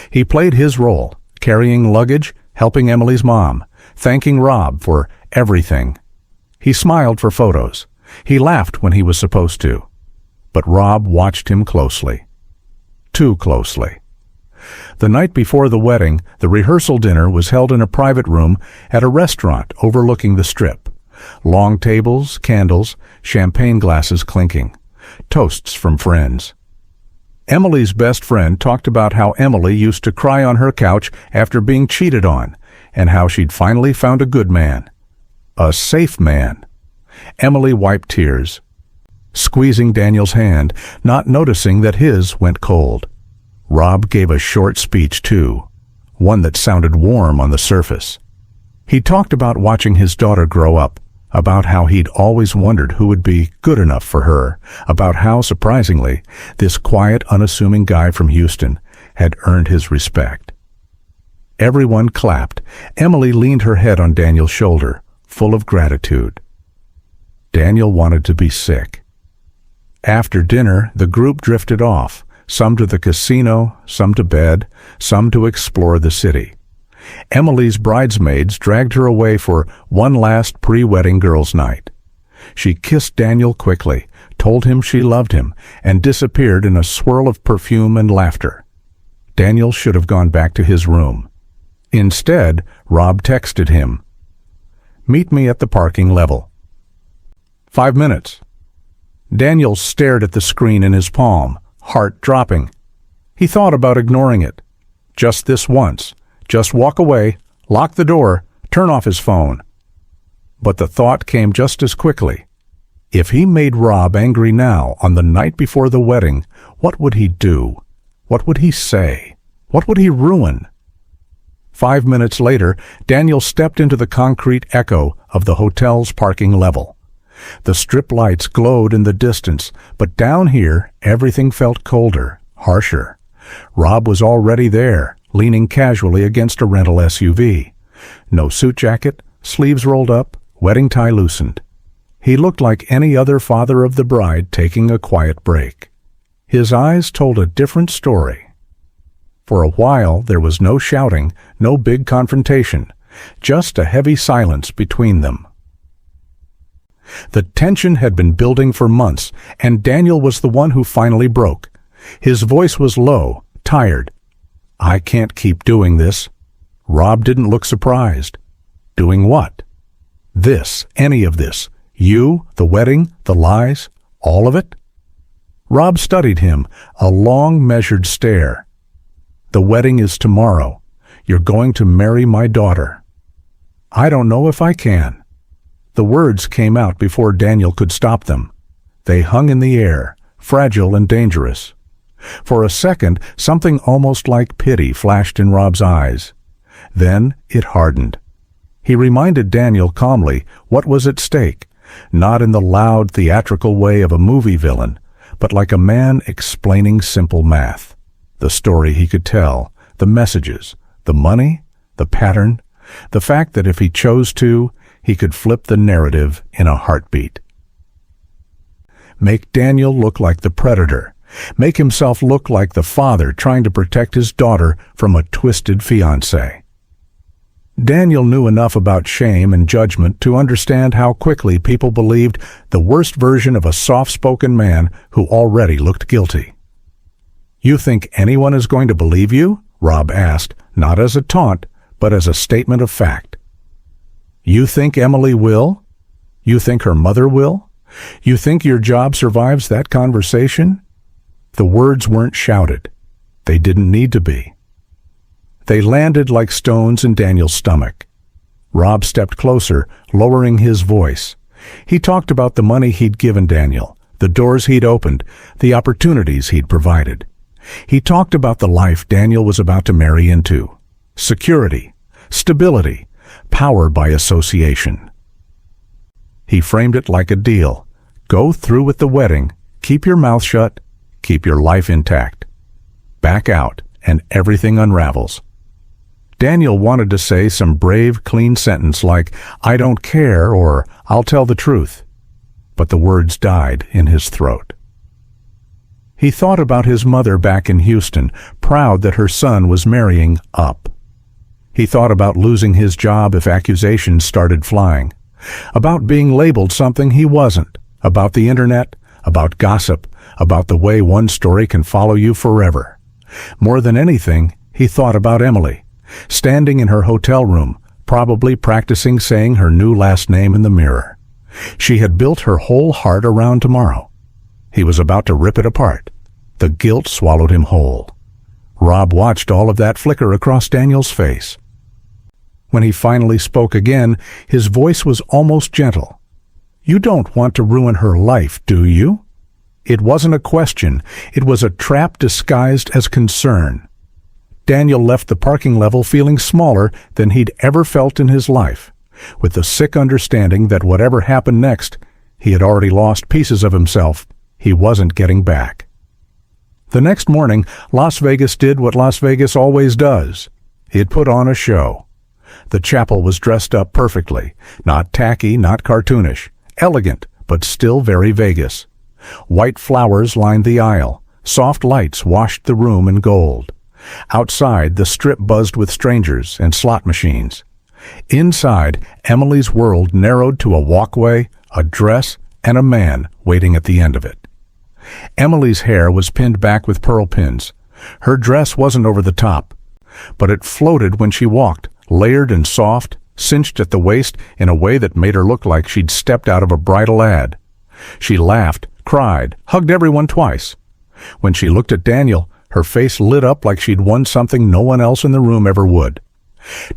He played his role, carrying luggage, helping Emily's mom, thanking Rob for everything. He smiled for photos. He laughed when he was supposed to. But Rob watched him closely. Too closely. The night before the wedding, the rehearsal dinner was held in a private room at a restaurant overlooking the strip. Long tables, candles, champagne glasses clinking, toasts from friends. Emily's best friend talked about how Emily used to cry on her couch after being cheated on, and how she'd finally found a good man. A safe man. Emily wiped tears, squeezing Daniel's hand, not noticing that his went cold. Rob gave a short speech too, one that sounded warm on the surface. He talked about watching his daughter grow up, about how he'd always wondered who would be good enough for her, about how, surprisingly, this quiet, unassuming guy from Houston had earned his respect. Everyone clapped. Emily leaned her head on Daniel's shoulder, full of gratitude. Daniel wanted to be sick. After dinner, the group drifted off, some to the casino, some to bed, some to explore the city. Emily's bridesmaids dragged her away for one last pre-wedding girls' night. She kissed Daniel quickly, told him she loved him, and disappeared in a swirl of perfume and laughter. Daniel should have gone back to his room. Instead, Rob texted him, "Meet me at the parking level." 5 minutes. Daniel stared at the screen in his palm, heart dropping. He thought about ignoring it. Just this once. Just walk away, lock the door, turn off his phone. But the thought came just as quickly. If he made Rob angry now, on the night before the wedding, what would he do? What would he say? What would he ruin? 5 minutes later, Daniel stepped into the concrete echo of the hotel's parking level. The strip lights glowed in the distance, but down here, everything felt colder, harsher. Rob was already there, leaning casually against a rental SUV. No suit jacket, sleeves rolled up, wedding tie loosened. He looked like any other father of the bride taking a quiet break. His eyes told a different story. For a while there was no shouting, no big confrontation, just a heavy silence between them. The tension had been building for months, and Daniel was the one who finally broke. His voice was low, tired. "I can't keep doing this." Rob didn't look surprised. Doing what? This, any of this. You, the wedding, the lies, all of it? Rob studied him, a long, measured stare. "The wedding is tomorrow. You're going to marry my daughter." "I don't know if I can." The words came out before Daniel could stop them. They hung in the air, fragile and dangerous. For a second, something almost like pity flashed in Rob's eyes. Then it hardened. He reminded Daniel calmly what was at stake, not in the loud, theatrical way of a movie villain, but like a man explaining simple math. The story he could tell, the messages, the money, the pattern, the fact that if he chose to, he could flip the narrative in a heartbeat. Make Daniel look like the predator. Make himself look like the father trying to protect his daughter from a twisted fiancé. Daniel knew enough about shame and judgment to understand how quickly people believed the worst version of a soft-spoken man who already looked guilty. "You think anyone is going to believe you?" Rob asked, not as a taunt, but as a statement of fact. "You think Emily will? You think her mother will? You think your job survives that conversation?" The words weren't shouted. They didn't need to be. They landed like stones in Daniel's stomach. Rob stepped closer, lowering his voice. He talked about the money he'd given Daniel, the doors he'd opened, the opportunities he'd provided. He talked about the life Daniel was about to marry into. Security, stability, power by association. He framed it like a deal. Go through with the wedding, keep your mouth shut, keep your life intact. Back out, and everything unravels. Daniel wanted to say some brave, clean sentence like, "I don't care," or "I'll tell the truth." But the words died in his throat. He thought about his mother back in Houston, proud that her son was marrying up. He thought about losing his job if accusations started flying, about being labeled something he wasn't, about the internet, about gossip, about the way one story can follow you forever. More than anything, he thought about Emily, standing in her hotel room, probably practicing saying her new last name in the mirror. She had built her whole heart around tomorrow. He was about to rip it apart. The guilt swallowed him whole. Rob watched all of that flicker across Daniel's face. When he finally spoke again, his voice was almost gentle. "You don't want to ruin her life, do you?" It wasn't a question. It was a trap disguised as concern. Daniel left the parking level feeling smaller than he'd ever felt in his life, with the sick understanding that whatever happened next, he had already lost pieces of himself he wasn't getting back. The next morning, Las Vegas did what Las Vegas always does. It put on a show. The chapel was dressed up perfectly, not tacky, not cartoonish, elegant, but still very Vegas. White flowers lined the aisle. Soft lights washed the room in gold. Outside, the strip buzzed with strangers and slot machines. Inside, Emily's world narrowed to a walkway, a dress, and a man waiting at the end of it. Emily's hair was pinned back with pearl pins. Her dress wasn't over the top, but it floated when she walked, layered and soft, cinched at the waist in a way that made her look like she'd stepped out of a bridal ad. She laughed, cried, hugged everyone twice. When she looked at Daniel, her face lit up like she'd won something no one else in the room ever would.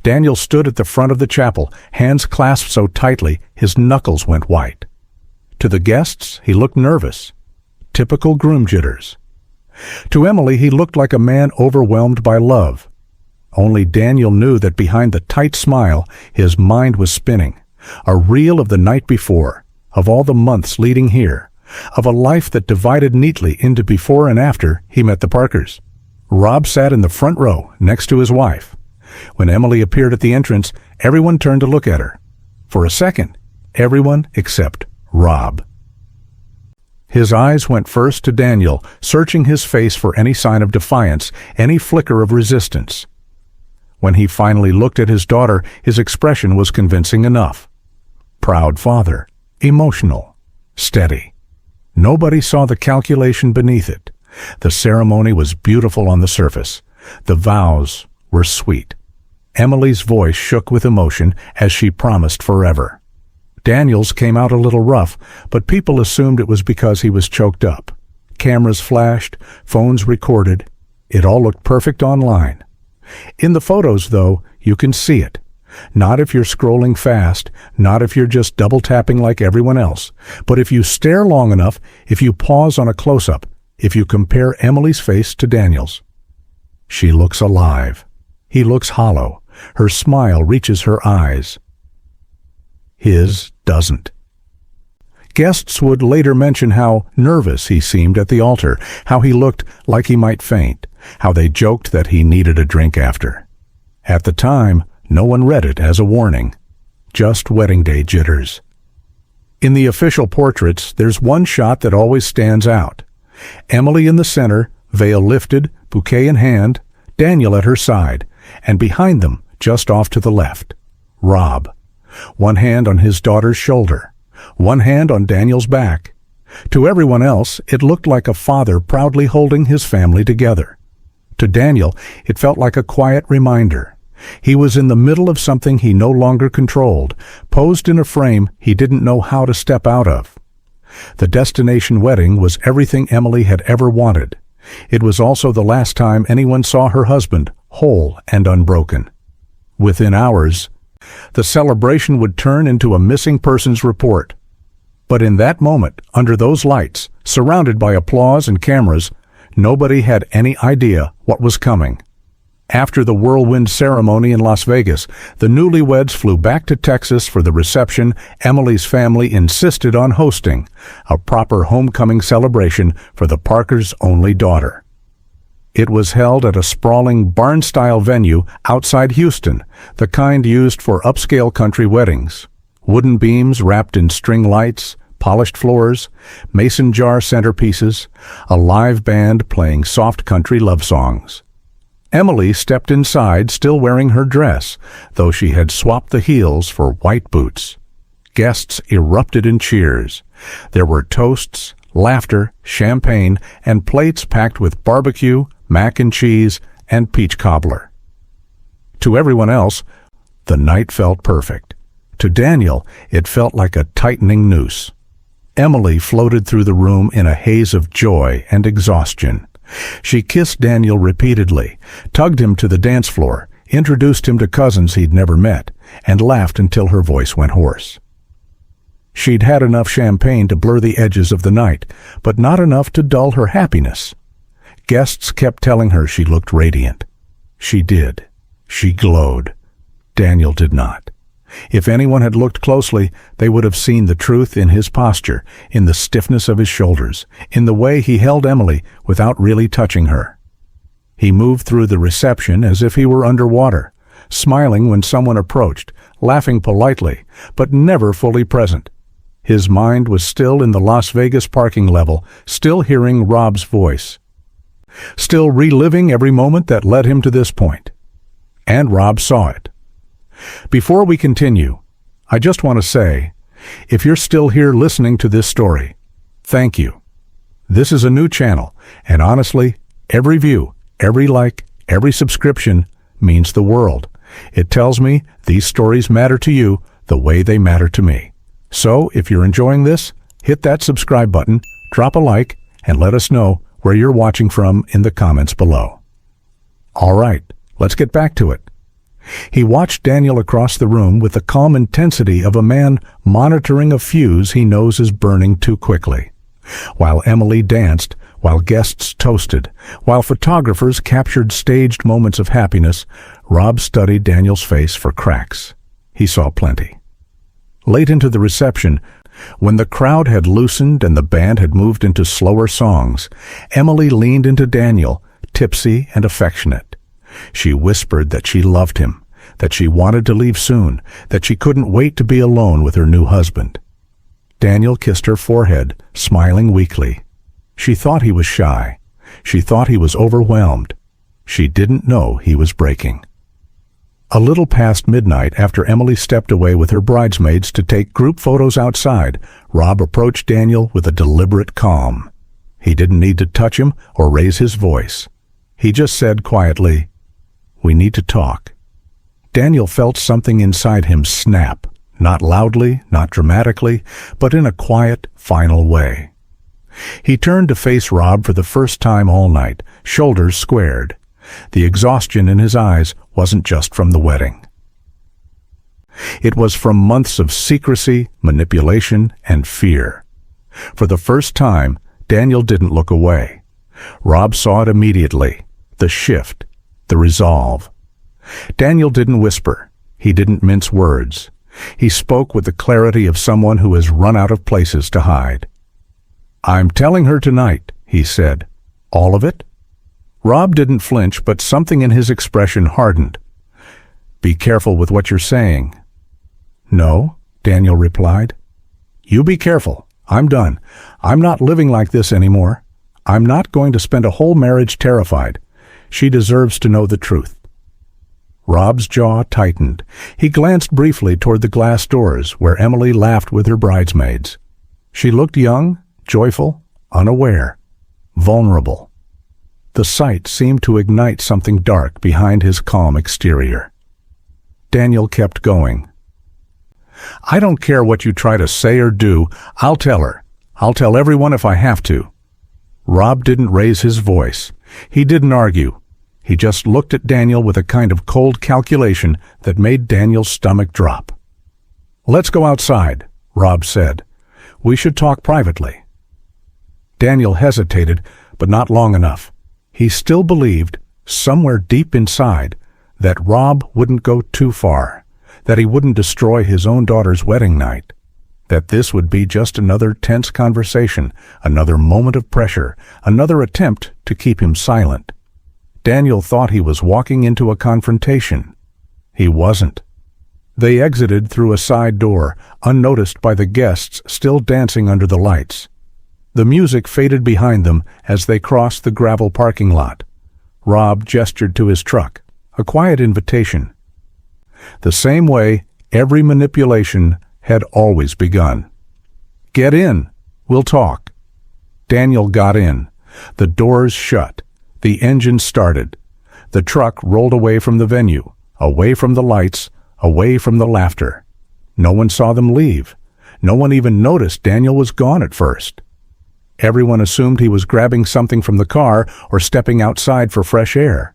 Daniel stood at the front of the chapel, hands clasped so tightly his knuckles went white. To the guests, he looked nervous. Typical groom jitters. To Emily, he looked like a man overwhelmed by love. Only Daniel knew that behind the tight smile, his mind was spinning. A reel of the night before, of all the months leading here, of a life that divided neatly into before and after he met the Parkers. Rob sat in the front row next to his wife. When Emily appeared at the entrance, everyone turned to look at her. For a second, everyone except Rob. His eyes went first to Daniel, searching his face for any sign of defiance, any flicker of resistance. When he finally looked at his daughter, his expression was convincing enough. Proud father, emotional, steady. Nobody saw the calculation beneath it. The ceremony was beautiful on the surface. The vows were sweet. Emily's voice shook with emotion as she promised forever. Daniel's came out a little rough, but people assumed it was because he was choked up. Cameras flashed, phones recorded. It all looked perfect online. In the photos, though, you can see it. Not if you're scrolling fast, not if you're just double-tapping like everyone else, but if you stare long enough, if you pause on a close-up, if you compare Emily's face to Daniel's. She looks alive. He looks hollow. Her smile reaches her eyes. His doesn't. Guests would later mention how nervous he seemed at the altar, how he looked like he might faint, how they joked that he needed a drink after. At the time, no one read it as a warning. Just wedding day jitters. In the official portraits, there's one shot that always stands out. Emily in the center, veil lifted, bouquet in hand, Daniel at her side, and behind them, just off to the left, Rob. One hand on his daughter's shoulder, one hand on Daniel's back. To everyone else, it looked like a father proudly holding his family together. To Daniel, it felt like a quiet reminder. He was in the middle of something he no longer controlled, posed in a frame he didn't know how to step out of. The destination wedding was everything Emily had ever wanted. It was also the last time anyone saw her husband, whole and unbroken. Within hours, the celebration would turn into a missing persons report. But in that moment, under those lights, surrounded by applause and cameras, nobody had any idea what was coming. After the whirlwind ceremony in Las Vegas, the newlyweds flew back to Texas for the reception Emily's family insisted on hosting, a proper homecoming celebration for the Parkers' only daughter. It was held at a sprawling barn-style venue outside Houston, the kind used for upscale country weddings. Wooden beams wrapped in string lights, polished floors, mason jar centerpieces, a live band playing soft country love songs. Emily stepped inside still wearing her dress, though she had swapped the heels for white boots. Guests erupted in cheers. There were toasts, laughter, champagne, and plates packed with barbecue, mac and cheese, and peach cobbler. To everyone else, the night felt perfect. To Daniel, it felt like a tightening noose. Emily floated through the room in a haze of joy and exhaustion. She kissed Daniel repeatedly, tugged him to the dance floor, introduced him to cousins he'd never met, and laughed until her voice went hoarse. She'd had enough champagne to blur the edges of the night, but not enough to dull her happiness. Guests kept telling her she looked radiant. She did. She glowed. Daniel did not. If anyone had looked closely, they would have seen the truth in his posture, in the stiffness of his shoulders, in the way he held Emily without really touching her. He moved through the reception as if he were underwater, smiling when someone approached, laughing politely, but never fully present. His mind was still in the Las Vegas parking level, still hearing Rob's voice, still reliving every moment that led him to this point. And Rob saw it. Before we continue, I just want to say, if you're still here listening to this story, thank you. This is a new channel, and honestly, every view, every like, every subscription means the world. It tells me these stories matter to you the way they matter to me. So, if you're enjoying this, hit that subscribe button, drop a like, and let us know where you're watching from in the comments below. All right, let's get back to it. He watched Daniel across the room with the calm intensity of a man monitoring a fuse he knows is burning too quickly. While Emily danced, while guests toasted, while photographers captured staged moments of happiness, Rob studied Daniel's face for cracks. He saw plenty. Late into the reception, when the crowd had loosened and the band had moved into slower songs, Emily leaned into Daniel, tipsy and affectionate. She whispered that she loved him, that she wanted to leave soon, that she couldn't wait to be alone with her new husband. Daniel kissed her forehead, smiling weakly. She thought he was shy. She thought he was overwhelmed. She didn't know he was breaking. A little past midnight, after Emily stepped away with her bridesmaids to take group photos outside, Rob approached Daniel with a deliberate calm. He didn't need to touch him or raise his voice. He just said quietly, "We need to talk." Daniel felt something inside him snap, not loudly, not dramatically, but in a quiet, final way. He turned to face Rob for the first time all night, shoulders squared. The exhaustion in his eyes wasn't just from the wedding. It was from months of secrecy, manipulation, and fear. For the first time, Daniel didn't look away. Rob saw it immediately, the shift, the resolve. Daniel didn't whisper. He didn't mince words. He spoke with the clarity of someone who has run out of places to hide. "I'm telling her tonight," he said. "All of it?" Rob didn't flinch, but something in his expression hardened. "Be careful with what you're saying." "No," Daniel replied. "You be careful. I'm done. I'm not living like this anymore. I'm not going to spend a whole marriage terrified. She deserves to know the truth." Rob's jaw tightened. He glanced briefly toward the glass doors where Emily laughed with her bridesmaids. She looked young, joyful, unaware, vulnerable. The sight seemed to ignite something dark behind his calm exterior. Daniel kept going. "I don't care what you try to say or do. I'll tell her. I'll tell everyone if I have to." Rob didn't raise his voice. He didn't argue. He just looked at Daniel with a kind of cold calculation that made Daniel's stomach drop. "Let's go outside," Rob said. "We should talk privately." Daniel hesitated, but not long enough. He still believed, somewhere deep inside, that Rob wouldn't go too far, that he wouldn't destroy his own daughter's wedding night, that this would be just another tense conversation, another moment of pressure, another attempt to keep him silent. Daniel thought he was walking into a confrontation. He wasn't. They exited through a side door, unnoticed by the guests still dancing under the lights. The music faded behind them as they crossed the gravel parking lot. Rob gestured to his truck, a quiet invitation. The same way every manipulation had always begun. "Get in. We'll talk." Daniel got in. The doors shut. The engine started. The truck rolled away from the venue, away from the lights, away from the laughter. No one saw them leave. No one even noticed Daniel was gone at first. Everyone assumed he was grabbing something from the car or stepping outside for fresh air.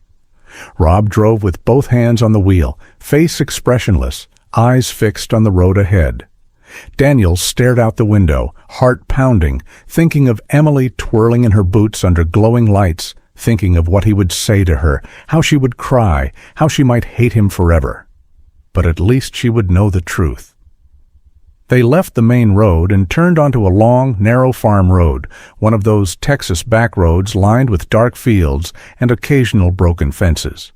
Rob drove with both hands on the wheel, face expressionless, eyes fixed on the road ahead. Daniel stared out the window, heart pounding, thinking of Emily twirling in her boots under glowing lights, thinking of what he would say to her, how she would cry, how she might hate him forever. But at least she would know the truth. They left the main road and turned onto a long, narrow farm road, one of those Texas back roads lined with dark fields and occasional broken fences.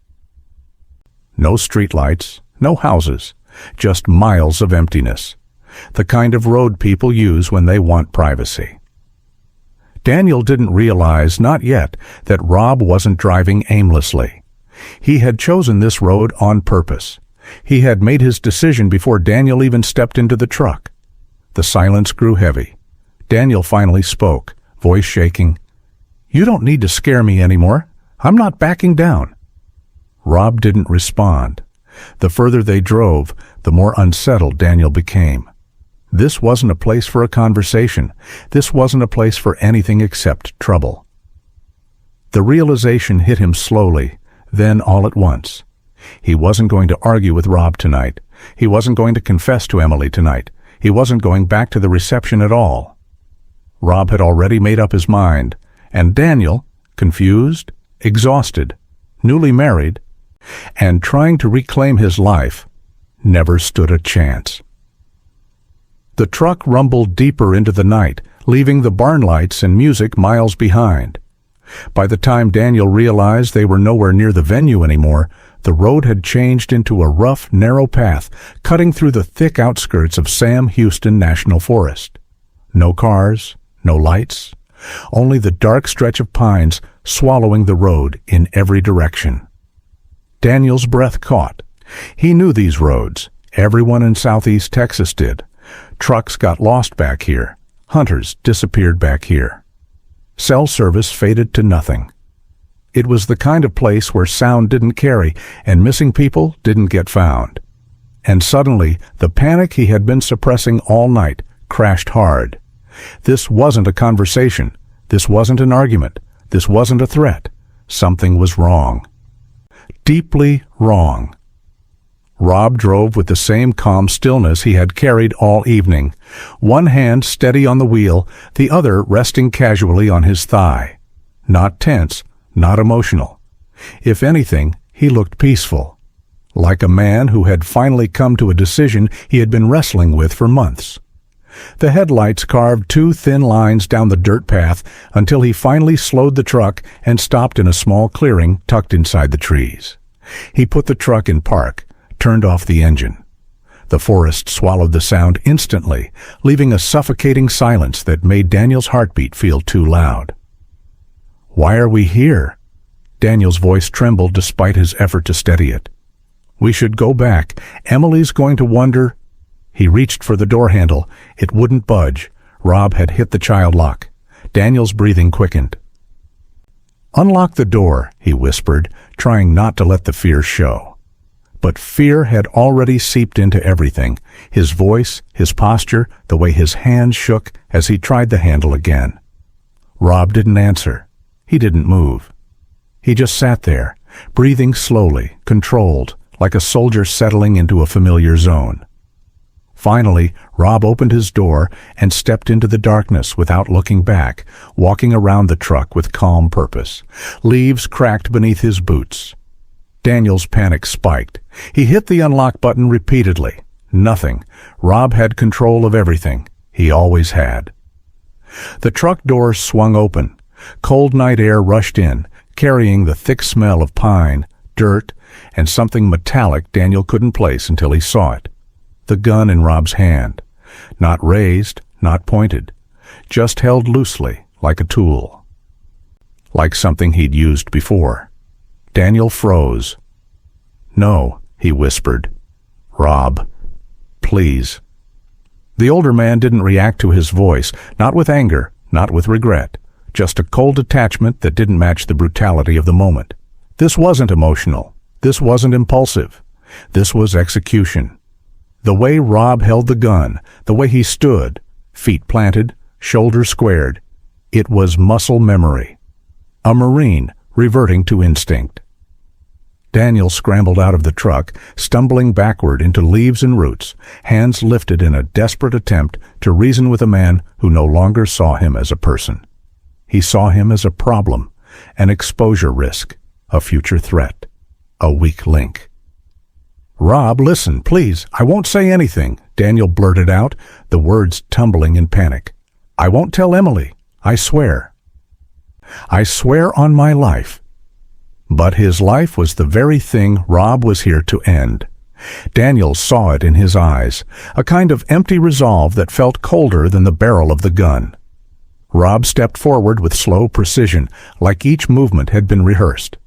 No streetlights, no houses, just miles of emptiness. The kind of road people use when they want privacy. Daniel didn't realize, not yet, that Rob wasn't driving aimlessly. He had chosen this road on purpose. He had made his decision before Daniel even stepped into the truck. The silence grew heavy. Daniel finally spoke, voice shaking. "You don't need to scare me anymore. I'm not backing down." Rob didn't respond. The further they drove, the more unsettled Daniel became. This wasn't a place for a conversation. This wasn't a place for anything except trouble. The realization hit him slowly, then all at once. He wasn't going to argue with Rob tonight. He wasn't going to confess to Emily tonight. He wasn't going back to the reception at all. Rob had already made up his mind, and Daniel, confused, exhausted, newly married, and trying to reclaim his life, never stood a chance. The truck rumbled deeper into the night, leaving the barn lights and music miles behind. By the time Daniel realized they were nowhere near the venue anymore, the road had changed into a rough, narrow path, cutting through the thick outskirts of Sam Houston National Forest. No cars, no lights, only the dark stretch of pines swallowing the road in every direction. Daniel's breath caught. He knew these roads. Everyone in southeast Texas did. Trucks got lost back here. Hunters disappeared back here. Cell service faded to nothing. It was the kind of place where sound didn't carry and missing people didn't get found. And suddenly, the panic he had been suppressing all night crashed hard. This wasn't a conversation. This wasn't an argument. This wasn't a threat. Something was wrong. Deeply wrong. Rob drove with the same calm stillness he had carried all evening, one hand steady on the wheel, the other resting casually on his thigh. Not tense, not emotional. If anything, he looked peaceful, like a man who had finally come to a decision he had been wrestling with for months. The headlights carved two thin lines down the dirt path until he finally slowed the truck and stopped in a small clearing tucked inside the trees. He put the truck in park, turned off the engine. The forest swallowed the sound instantly, leaving a suffocating silence that made Daniel's heartbeat feel too loud. "Why are we here?" Daniel's voice trembled despite his effort to steady it. "We should go back. Emily's going to wonder—" He reached for the door handle. It wouldn't budge. Rob had hit the child lock. Daniel's breathing quickened. "Unlock the door," he whispered, trying not to let the fear show. But fear had already seeped into everything, his voice, his posture, the way his hands shook as he tried the handle again. Rob didn't answer. He didn't move. He just sat there, breathing slowly, controlled, like a soldier settling into a familiar zone. Finally, Rob opened his door and stepped into the darkness without looking back, walking around the truck with calm purpose. Leaves cracked beneath his boots. Daniel's panic spiked. He hit the unlock button repeatedly. Nothing. Rob had control of everything. He always had. The truck doors swung open. Cold night air rushed in, carrying the thick smell of pine, dirt, and something metallic Daniel couldn't place until he saw it. The gun in Rob's hand. Not raised, not pointed. Just held loosely, like a tool. Like something he'd used before. Daniel froze. "No," he whispered. "Rob, please." The older man didn't react to his voice, not with anger, not with regret, just a cold detachment that didn't match the brutality of the moment. This wasn't emotional. This wasn't impulsive. This was execution. The way Rob held the gun, the way he stood, feet planted, shoulders squared, it was muscle memory. A Marine reverting to instinct. Daniel scrambled out of the truck, stumbling backward into leaves and roots, hands lifted in a desperate attempt to reason with a man who no longer saw him as a person. He saw him as a problem, an exposure risk, a future threat, a weak link. "Rob, listen, please. I won't say anything," Daniel blurted out, the words tumbling in panic. "I won't tell Emily. I swear. I swear on my life." But his life was the very thing Rob was here to end. Daniel saw it in his eyes, a kind of empty resolve that felt colder than the barrel of the gun. Rob stepped forward with slow precision, like each movement had been rehearsed.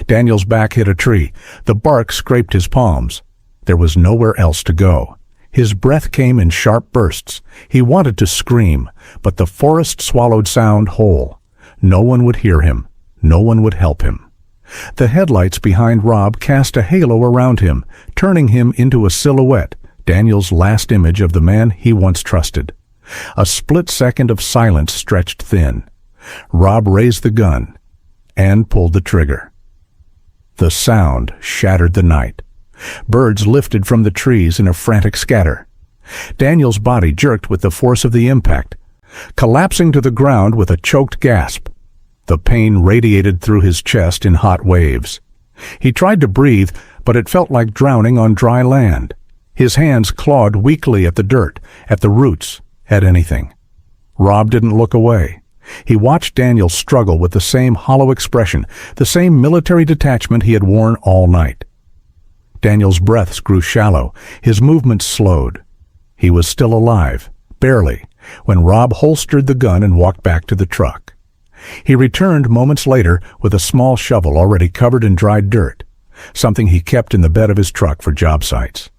Daniel's back hit a tree. The bark scraped his palms. There was nowhere else to go. His breath came in sharp bursts. He wanted to scream, but the forest swallowed sound whole. No one would hear him. No one would help him. The headlights behind Rob cast a halo around him, turning him into a silhouette, Daniel's last image of the man he once trusted. A split second of silence stretched thin. Rob raised the gun and pulled the trigger. The sound shattered the night. Birds lifted from the trees in a frantic scatter. Daniel's body jerked with the force of the impact, collapsing to the ground with a choked gasp. The pain radiated through his chest in hot waves. He tried to breathe, but it felt like drowning on dry land. His hands clawed weakly at the dirt, at the roots, at anything. Rob didn't look away. He watched Daniel struggle with the same hollow expression, the same military detachment he had worn all night. Daniel's breaths grew shallow, his movements slowed. He was still alive, barely, when Rob holstered the gun and walked back to the truck. He returned moments later with a small shovel already covered in dried dirt, something he kept in the bed of his truck for job sites.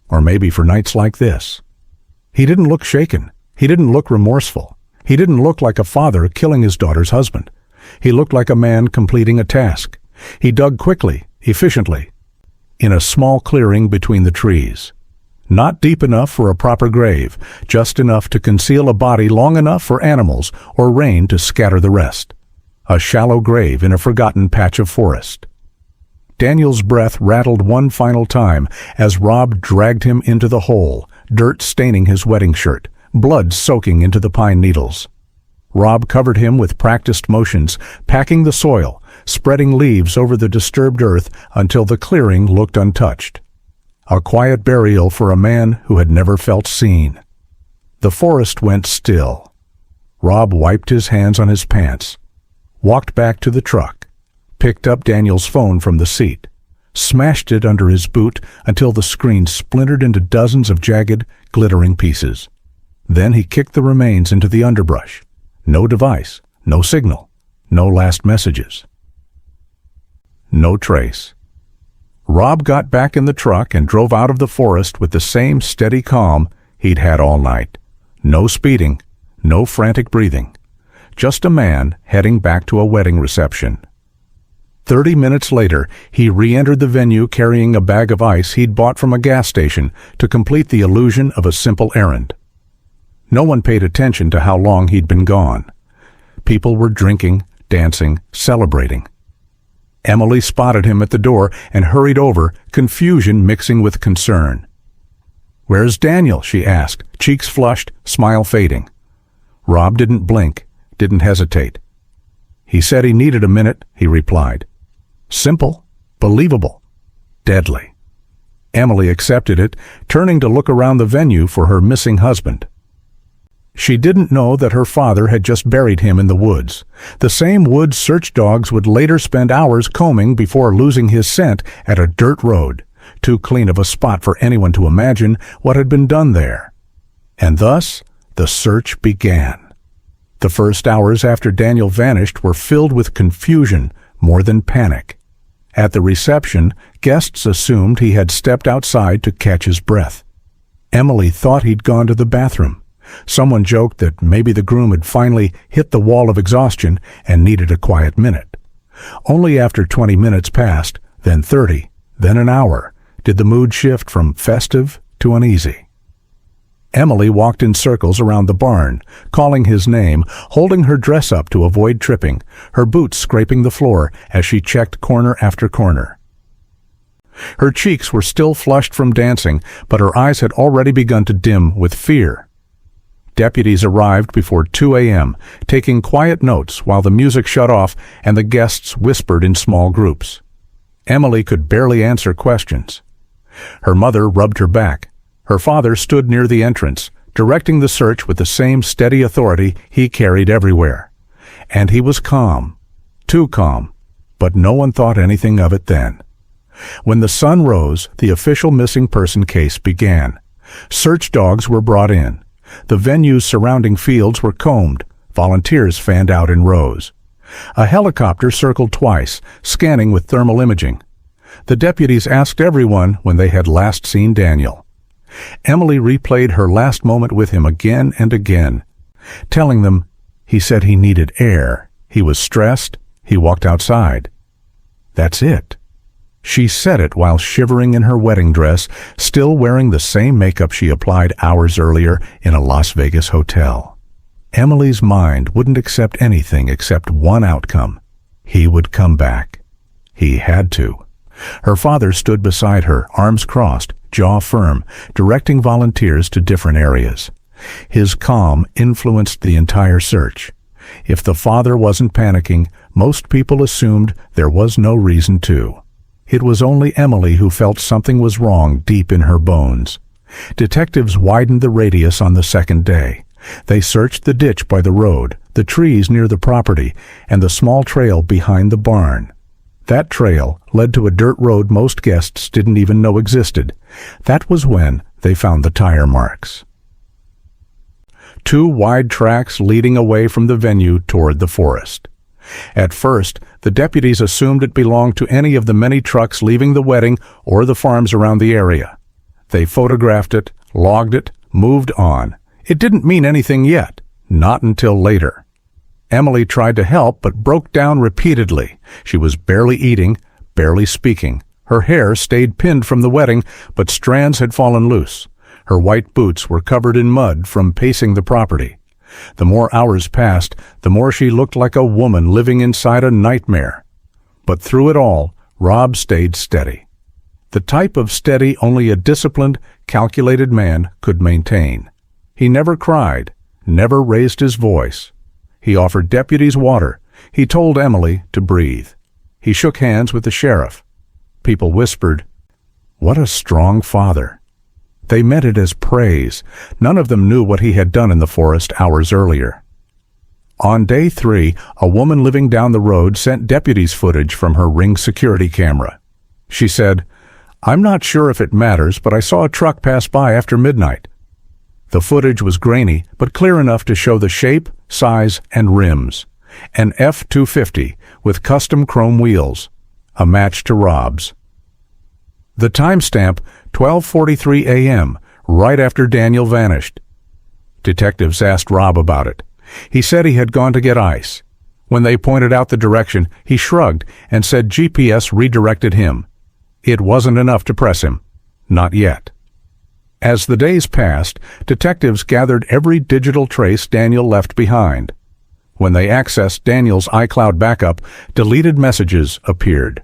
Or maybe for nights like this. He didn't look shaken. He didn't look remorseful. He didn't look like a father killing his daughter's husband. He looked like a man completing a task. He dug quickly, efficiently, in a small clearing between the trees. Not deep enough for a proper grave, just enough to conceal a body long enough for animals or rain to scatter the rest. A shallow grave in a forgotten patch of forest. Daniel's breath rattled one final time as Rob dragged him into the hole, dirt staining his wedding shirt, blood soaking into the pine needles. Rob covered him with practiced motions, packing the soil, spreading leaves over the disturbed earth until the clearing looked untouched. A quiet burial for a man who had never felt seen. The forest went still. Rob wiped his hands on his pants, walked back to the truck, picked up Daniel's phone from the seat, smashed it under his boot until the screen splintered into dozens of jagged, glittering pieces. Then he kicked the remains into the underbrush. No device, no signal, no last messages. No trace. Rob got back in the truck and drove out of the forest with the same steady calm he'd had all night. No speeding, no frantic breathing. Just a man heading back to a wedding reception. 30 minutes later, he re-entered the venue carrying a bag of ice he'd bought from a gas station to complete the illusion of a simple errand. No one paid attention to how long he'd been gone. People were drinking, dancing, celebrating. Emily spotted him at the door and hurried over, confusion mixing with concern. "Where's Daniel?" she asked, cheeks flushed, smile fading. Rob didn't blink, didn't hesitate. "He said he needed a minute," he replied. Simple, believable, deadly. Emily accepted it, turning to look around the venue for her missing husband. She didn't know that her father had just buried him in the woods, the same woods search dogs would later spend hours combing before losing his scent at a dirt road, too clean of a spot for anyone to imagine what had been done there. And thus, the search began. The first hours after Daniel vanished were filled with confusion more than panic. At the reception, guests assumed he had stepped outside to catch his breath. Emily thought he'd gone to the bathroom. Someone joked that maybe the groom had finally hit the wall of exhaustion and needed a quiet minute. Only after 20 minutes passed, then 30, then an hour, did the mood shift from festive to uneasy. Emily walked in circles around the barn, calling his name, holding her dress up to avoid tripping, her boots scraping the floor as she checked corner after corner. Her cheeks were still flushed from dancing, but her eyes had already begun to dim with fear. Deputies arrived before 2 a.m., taking quiet notes while the music shut off and the guests whispered in small groups. Emily could barely answer questions. Her mother rubbed her back. Her father stood near the entrance, directing the search with the same steady authority he carried everywhere. And he was calm, too calm, but no one thought anything of it then. When the sun rose, the official missing person case began. Search dogs were brought in. The venue's surrounding fields were combed. Volunteers fanned out in rows. A helicopter circled twice, scanning with thermal imaging. The deputies asked everyone when they had last seen Daniel. Emily replayed her last moment with him again and again, telling them he said he needed air, he was stressed, he walked outside. That's it. She said it while shivering in her wedding dress, still wearing the same makeup she applied hours earlier in a Las Vegas hotel. Emily's mind wouldn't accept anything except one outcome. He would come back. He had to. Her father stood beside her, arms crossed, jaw firm, directing volunteers to different areas. His calm influenced the entire search. If the father wasn't panicking, most people assumed there was no reason to. It was only Emily who felt something was wrong deep in her bones. Detectives widened the radius on the second day. They searched the ditch by the road, the trees near the property, and the small trail behind the barn. That trail led to a dirt road most guests didn't even know existed. That was when they found the tire marks. 2 wide tracks leading away from the venue toward the forest. At first, the deputies assumed it belonged to any of the many trucks leaving the wedding or the farms around the area. They photographed it, logged it, moved on. It didn't mean anything yet, not until later. Emily tried to help but broke down repeatedly. She was barely eating, barely speaking. Her hair stayed pinned from the wedding, but strands had fallen loose. Her white boots were covered in mud from pacing the property. The more hours passed, the more she looked like a woman living inside a nightmare. But through it all, Rob stayed steady. The type of steady only a disciplined, calculated man could maintain. He never cried, never raised his voice. He offered deputies water. He told Emily to breathe. He shook hands with the sheriff. People whispered, "What a strong father." They meant it as praise. None of them knew what he had done in the forest hours earlier. On day 3, a woman living down the road sent deputies footage from her Ring security camera. She said, "I'm not sure if it matters, but I saw a truck pass by after midnight." The footage was grainy, but clear enough to show the shape, size, and rims. An F-250 with custom chrome wheels, a match to Rob's. The timestamp, 12:43 a.m., right after Daniel vanished. Detectives asked Rob about it. He said he had gone to get ice. When they pointed out the direction, he shrugged and said GPS redirected him. It wasn't enough to press him. Not yet. As the days passed, detectives gathered every digital trace Daniel left behind. When they accessed Daniel's iCloud backup, deleted messages appeared.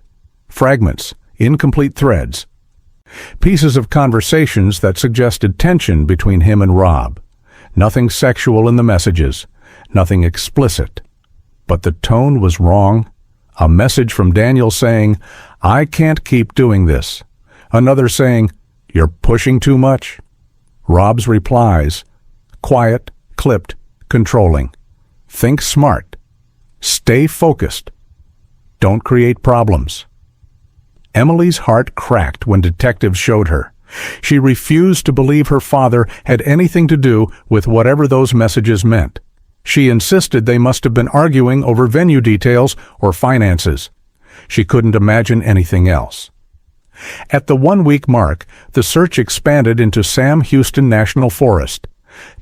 Fragments, incomplete threads. Pieces of conversations that suggested tension between him and Rob. Nothing sexual in the messages, nothing explicit. But the tone was wrong. A message from Daniel saying, "I can't keep doing this." Another saying, "You're pushing too much." Rob's replies, quiet, clipped, controlling. Think smart. Stay focused. Don't create problems. Emily's heart cracked when detectives showed her. She refused to believe her father had anything to do with whatever those messages meant. She insisted they must have been arguing over venue details or finances. She couldn't imagine anything else. At the 1-week mark, the search expanded into Sam Houston National Forest.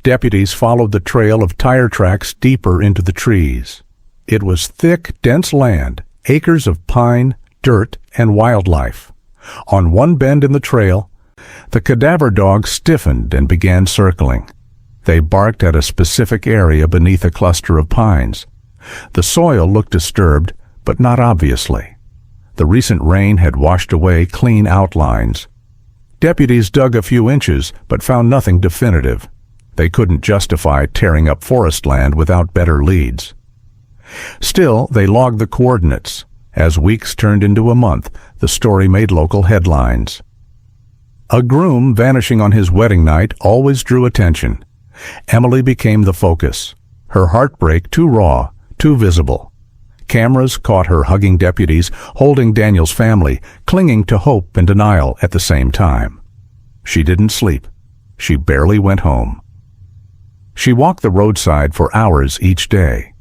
Deputies followed the trail of tire tracks deeper into the trees. It was thick, dense land, acres of pine, dirt, and wildlife. On one bend in the trail, the cadaver dogs stiffened and began circling. They barked at a specific area beneath a cluster of pines. The soil looked disturbed, but not obviously. The recent rain had washed away clean outlines. Deputies dug a few inches, but found nothing definitive. They couldn't justify tearing up forest land without better leads. Still, they logged the coordinates. As weeks turned into a month, the story made local headlines. A groom vanishing on his wedding night always drew attention. Emily became the focus. Her heartbreak too raw, too visible. Cameras caught her hugging deputies, holding Daniel's family, clinging to hope and denial at the same time. She didn't sleep. She barely went home. She walked the roadside for hours each day.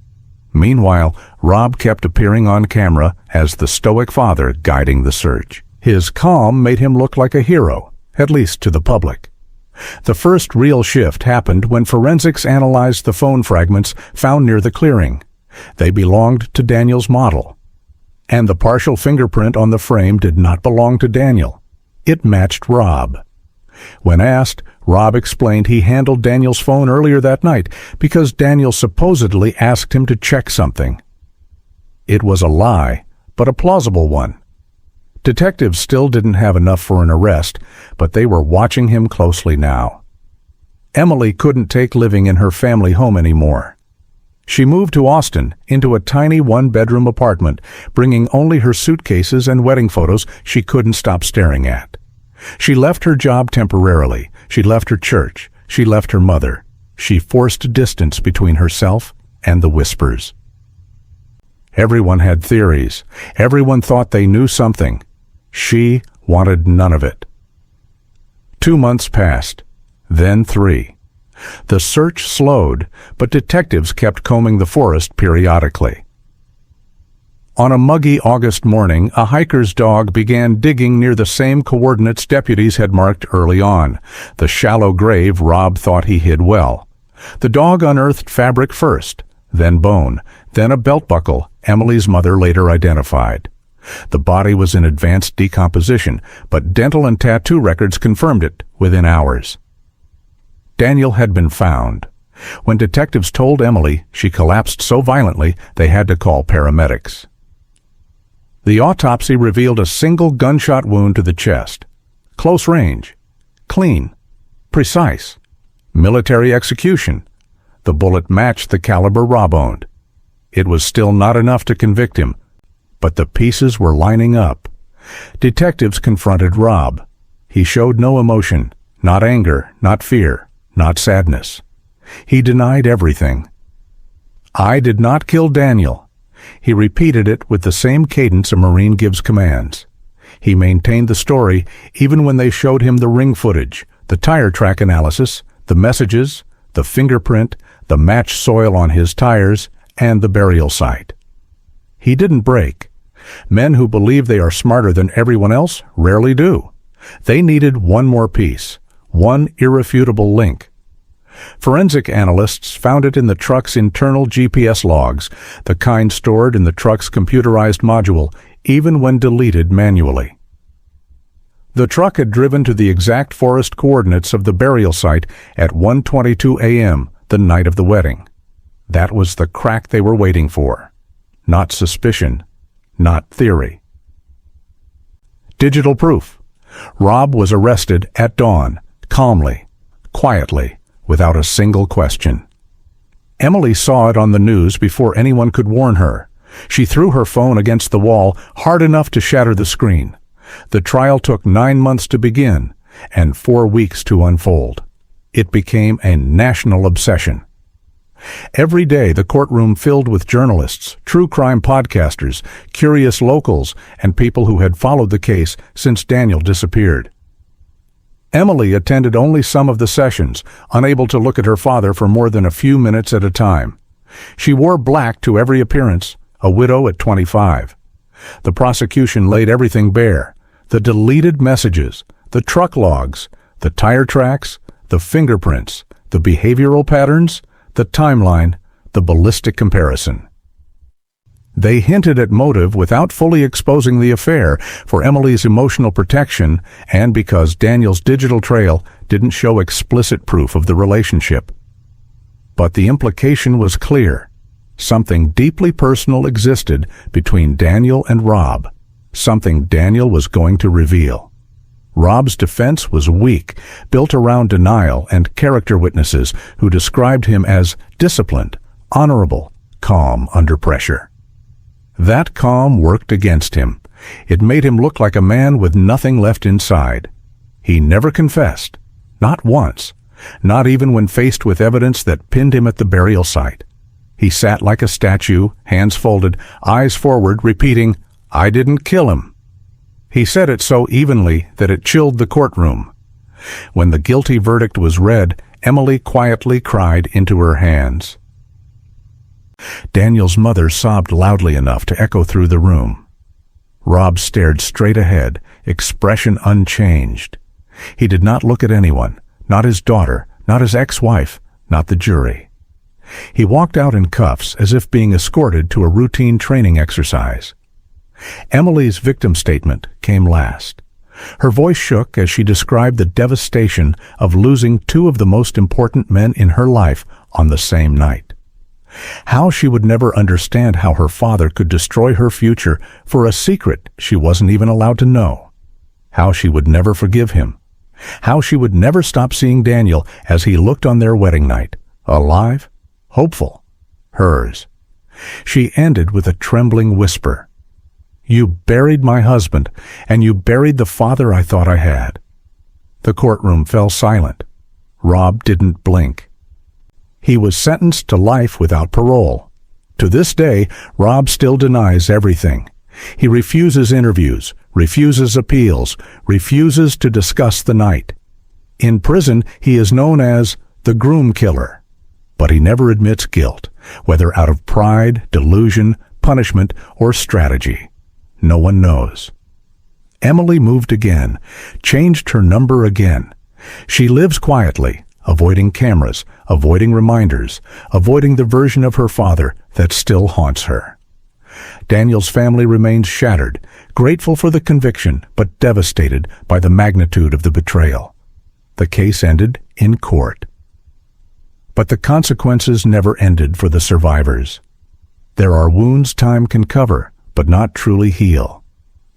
Meanwhile, Rob kept appearing on camera as the stoic father guiding the search. His calm made him look like a hero, at least to the public. The first real shift happened when forensics analyzed the phone fragments found near the clearing. They belonged to Daniel's model. And the partial fingerprint on the frame did not belong to Daniel. It matched Rob. When asked, Rob explained he handled Daniel's phone earlier that night because Daniel supposedly asked him to check something. It was a lie, but a plausible one. Detectives still didn't have enough for an arrest, but they were watching him closely now. Emily couldn't take living in her family home anymore. She moved to Austin, into a tiny one-bedroom apartment, bringing only her suitcases and wedding photos she couldn't stop staring at. She left her job temporarily. She left her church. She left her mother. She forced distance between herself and the whispers. Everyone had theories. Everyone thought they knew something. She wanted none of it. 2 months passed, then 3. The search slowed, but detectives kept combing the forest periodically. On a muggy August morning, a hiker's dog began digging near the same coordinates deputies had marked early on, the shallow grave Rob thought he hid well. The dog unearthed fabric first, then bone, then a belt buckle Emily's mother later identified. The body was in advanced decomposition, but dental and tattoo records confirmed it within hours. Daniel had been found. When detectives told Emily, she collapsed so violently they had to call paramedics. The autopsy revealed a single gunshot wound to the chest. Close range. Clean. Precise. Military execution. The bullet matched the caliber Rob owned. It was still not enough to convict him, but the pieces were lining up. Detectives confronted Rob. He showed no emotion, not anger, not fear, not sadness. He denied everything. "I did not kill Daniel." He repeated it with the same cadence a Marine gives commands. He maintained the story even when they showed him the ring footage, the tire track analysis, the messages, the fingerprint, the matched soil on his tires, and the burial site. He didn't break. Men who believe they are smarter than everyone else rarely do. They needed one more piece, one irrefutable link. Forensic analysts found it in the truck's internal GPS logs, the kind stored in the truck's computerized module, even when deleted manually. The truck had driven to the exact forest coordinates of the burial site at 1:22 a.m., the night of the wedding. That was the crack they were waiting for. Not suspicion, not theory. Digital proof. Rob was arrested at dawn, calmly, quietly, without a single question. Emily saw it on the news before anyone could warn her. She threw her phone against the wall hard enough to shatter the screen. The trial took 9 months to begin and 4 weeks to unfold. It became a national obsession. Every day the courtroom filled with journalists, true crime podcasters, curious locals, and people who had followed the case since Daniel disappeared. Emily attended only some of the sessions, unable to look at her father for more than a few minutes at a time. She wore black to every appearance, a widow at 25. The prosecution laid everything bare: the deleted messages, the truck logs, the tire tracks, the fingerprints, the behavioral patterns, the timeline, the ballistic comparison. They hinted at motive without fully exposing the affair for Emily's emotional protection and because Daniel's digital trail didn't show explicit proof of the relationship. But the implication was clear. Something deeply personal existed between Daniel and Rob, something Daniel was going to reveal. Rob's defense was weak, built around denial and character witnesses who described him as disciplined, honorable, calm under pressure. That calm worked against him. It made him look like a man with nothing left inside. He never confessed, not once, not even when faced with evidence that pinned him at the burial site. He sat like a statue, hands folded, eyes forward, repeating, "I didn't kill him." He said it so evenly that it chilled the courtroom. When the guilty verdict was read, Emily quietly cried into her hands. Daniel's mother sobbed loudly enough to echo through the room. Rob stared straight ahead, expression unchanged. He did not look at anyone, not his daughter, not his ex-wife, not the jury. He walked out in cuffs as if being escorted to a routine training exercise. Emily's victim statement came last. Her voice shook as she described the devastation of losing two of the most important men in her life on the same night. How she would never understand how her father could destroy her future for a secret she wasn't even allowed to know. How she would never forgive him. How she would never stop seeing Daniel as he looked on their wedding night, alive, hopeful, hers. She ended with a trembling whisper. "You buried my husband, and you buried the father I thought I had." The courtroom fell silent. Rob didn't blink. He was sentenced to life without parole. To this day, Rob still denies everything. He refuses interviews, refuses appeals, refuses to discuss the night. In prison, he is known as the groom killer. But he never admits guilt, whether out of pride, delusion, punishment, or strategy. No one knows. Emily moved again, changed her number again. She lives quietly, avoiding cameras, avoiding reminders, avoiding the version of her father that still haunts her. Daniel's family remains shattered, grateful for the conviction, but devastated by the magnitude of the betrayal. The case ended in court. But the consequences never ended for the survivors. There are wounds time can cover, but not truly heal.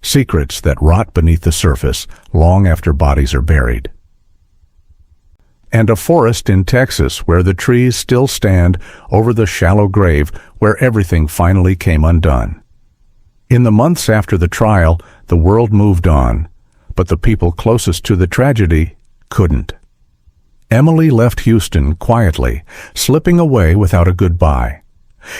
Secrets that rot beneath the surface long after bodies are buried. And a forest in Texas where the trees still stand over the shallow grave where everything finally came undone. In the months after the trial, the world moved on, but the people closest to the tragedy couldn't. Emily left Houston quietly, slipping away without a goodbye.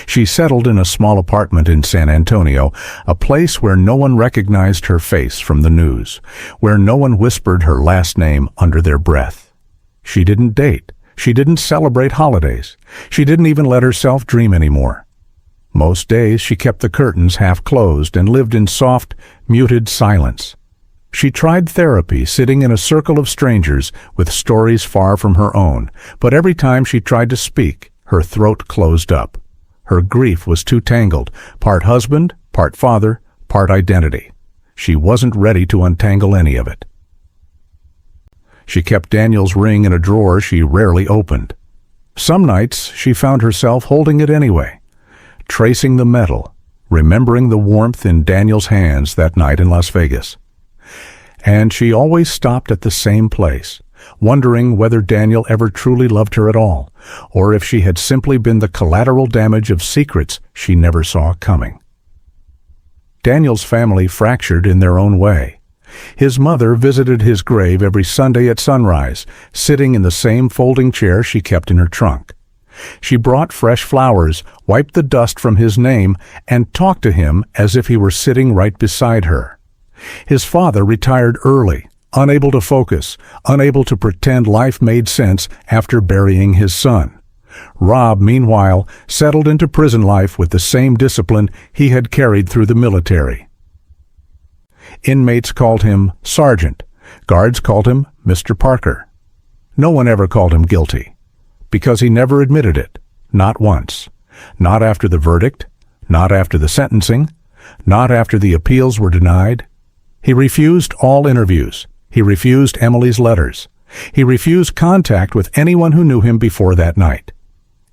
She settled in a small apartment in San Antonio, a place where no one recognized her face from the news, where no one whispered her last name under their breath. She didn't date. She didn't celebrate holidays. She didn't even let herself dream anymore. Most days she kept the curtains half closed and lived in soft, muted silence. She tried therapy, sitting in a circle of strangers with stories far from her own, but every time she tried to speak, her throat closed up. Her grief was too tangled, part husband, part father, part identity. She wasn't ready to untangle any of it. She kept Daniel's ring in a drawer she rarely opened. Some nights she found herself holding it anyway, tracing the metal, remembering the warmth in Daniel's hands that night in Las Vegas. And she always stopped at the same place, wondering whether Daniel ever truly loved her at all, or if she had simply been the collateral damage of secrets she never saw coming. Daniel's family fractured in their own way. His mother visited his grave every Sunday at sunrise, sitting in the same folding chair she kept in her trunk. She brought fresh flowers, wiped the dust from his name, and talked to him as if he were sitting right beside her. His father retired early, unable to focus, unable to pretend life made sense after burying his son. Rob, meanwhile, settled into prison life with the same discipline he had carried through the military. Inmates called him Sergeant. Guards called him Mr. Parker. No one ever called him guilty, because he never admitted it, not once. Not after the verdict, not after the sentencing, not after the appeals were denied. He refused all interviews. He refused Emily's letters. He refused contact with anyone who knew him before that night.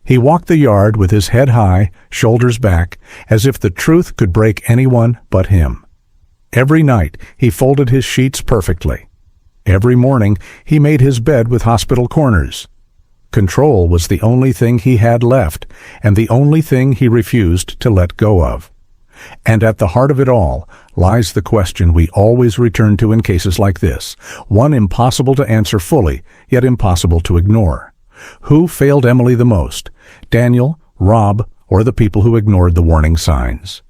He walked the yard with his head high, shoulders back, as if the truth could break anyone but him. Every night he folded his sheets perfectly. Every morning he made his bed with hospital corners. Control was the only thing he had left, and the only thing he refused to let go of. And at the heart of it all lies the question we always return to in cases like this, one impossible to answer fully, yet impossible to ignore. Who failed Emily the most? Daniel, Rob, or the people who ignored the warning signs?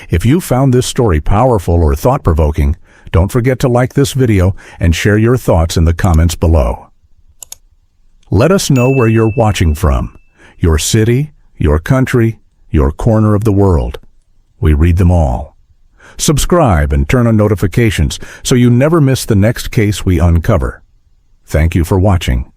If you found this story powerful or thought-provoking, don't forget to like this video and share your thoughts in the comments below. Let us know where you're watching from, your city, your country, your corner of the world. We read them all. Subscribe and turn on notifications so you never miss the next case we uncover. Thank you for watching.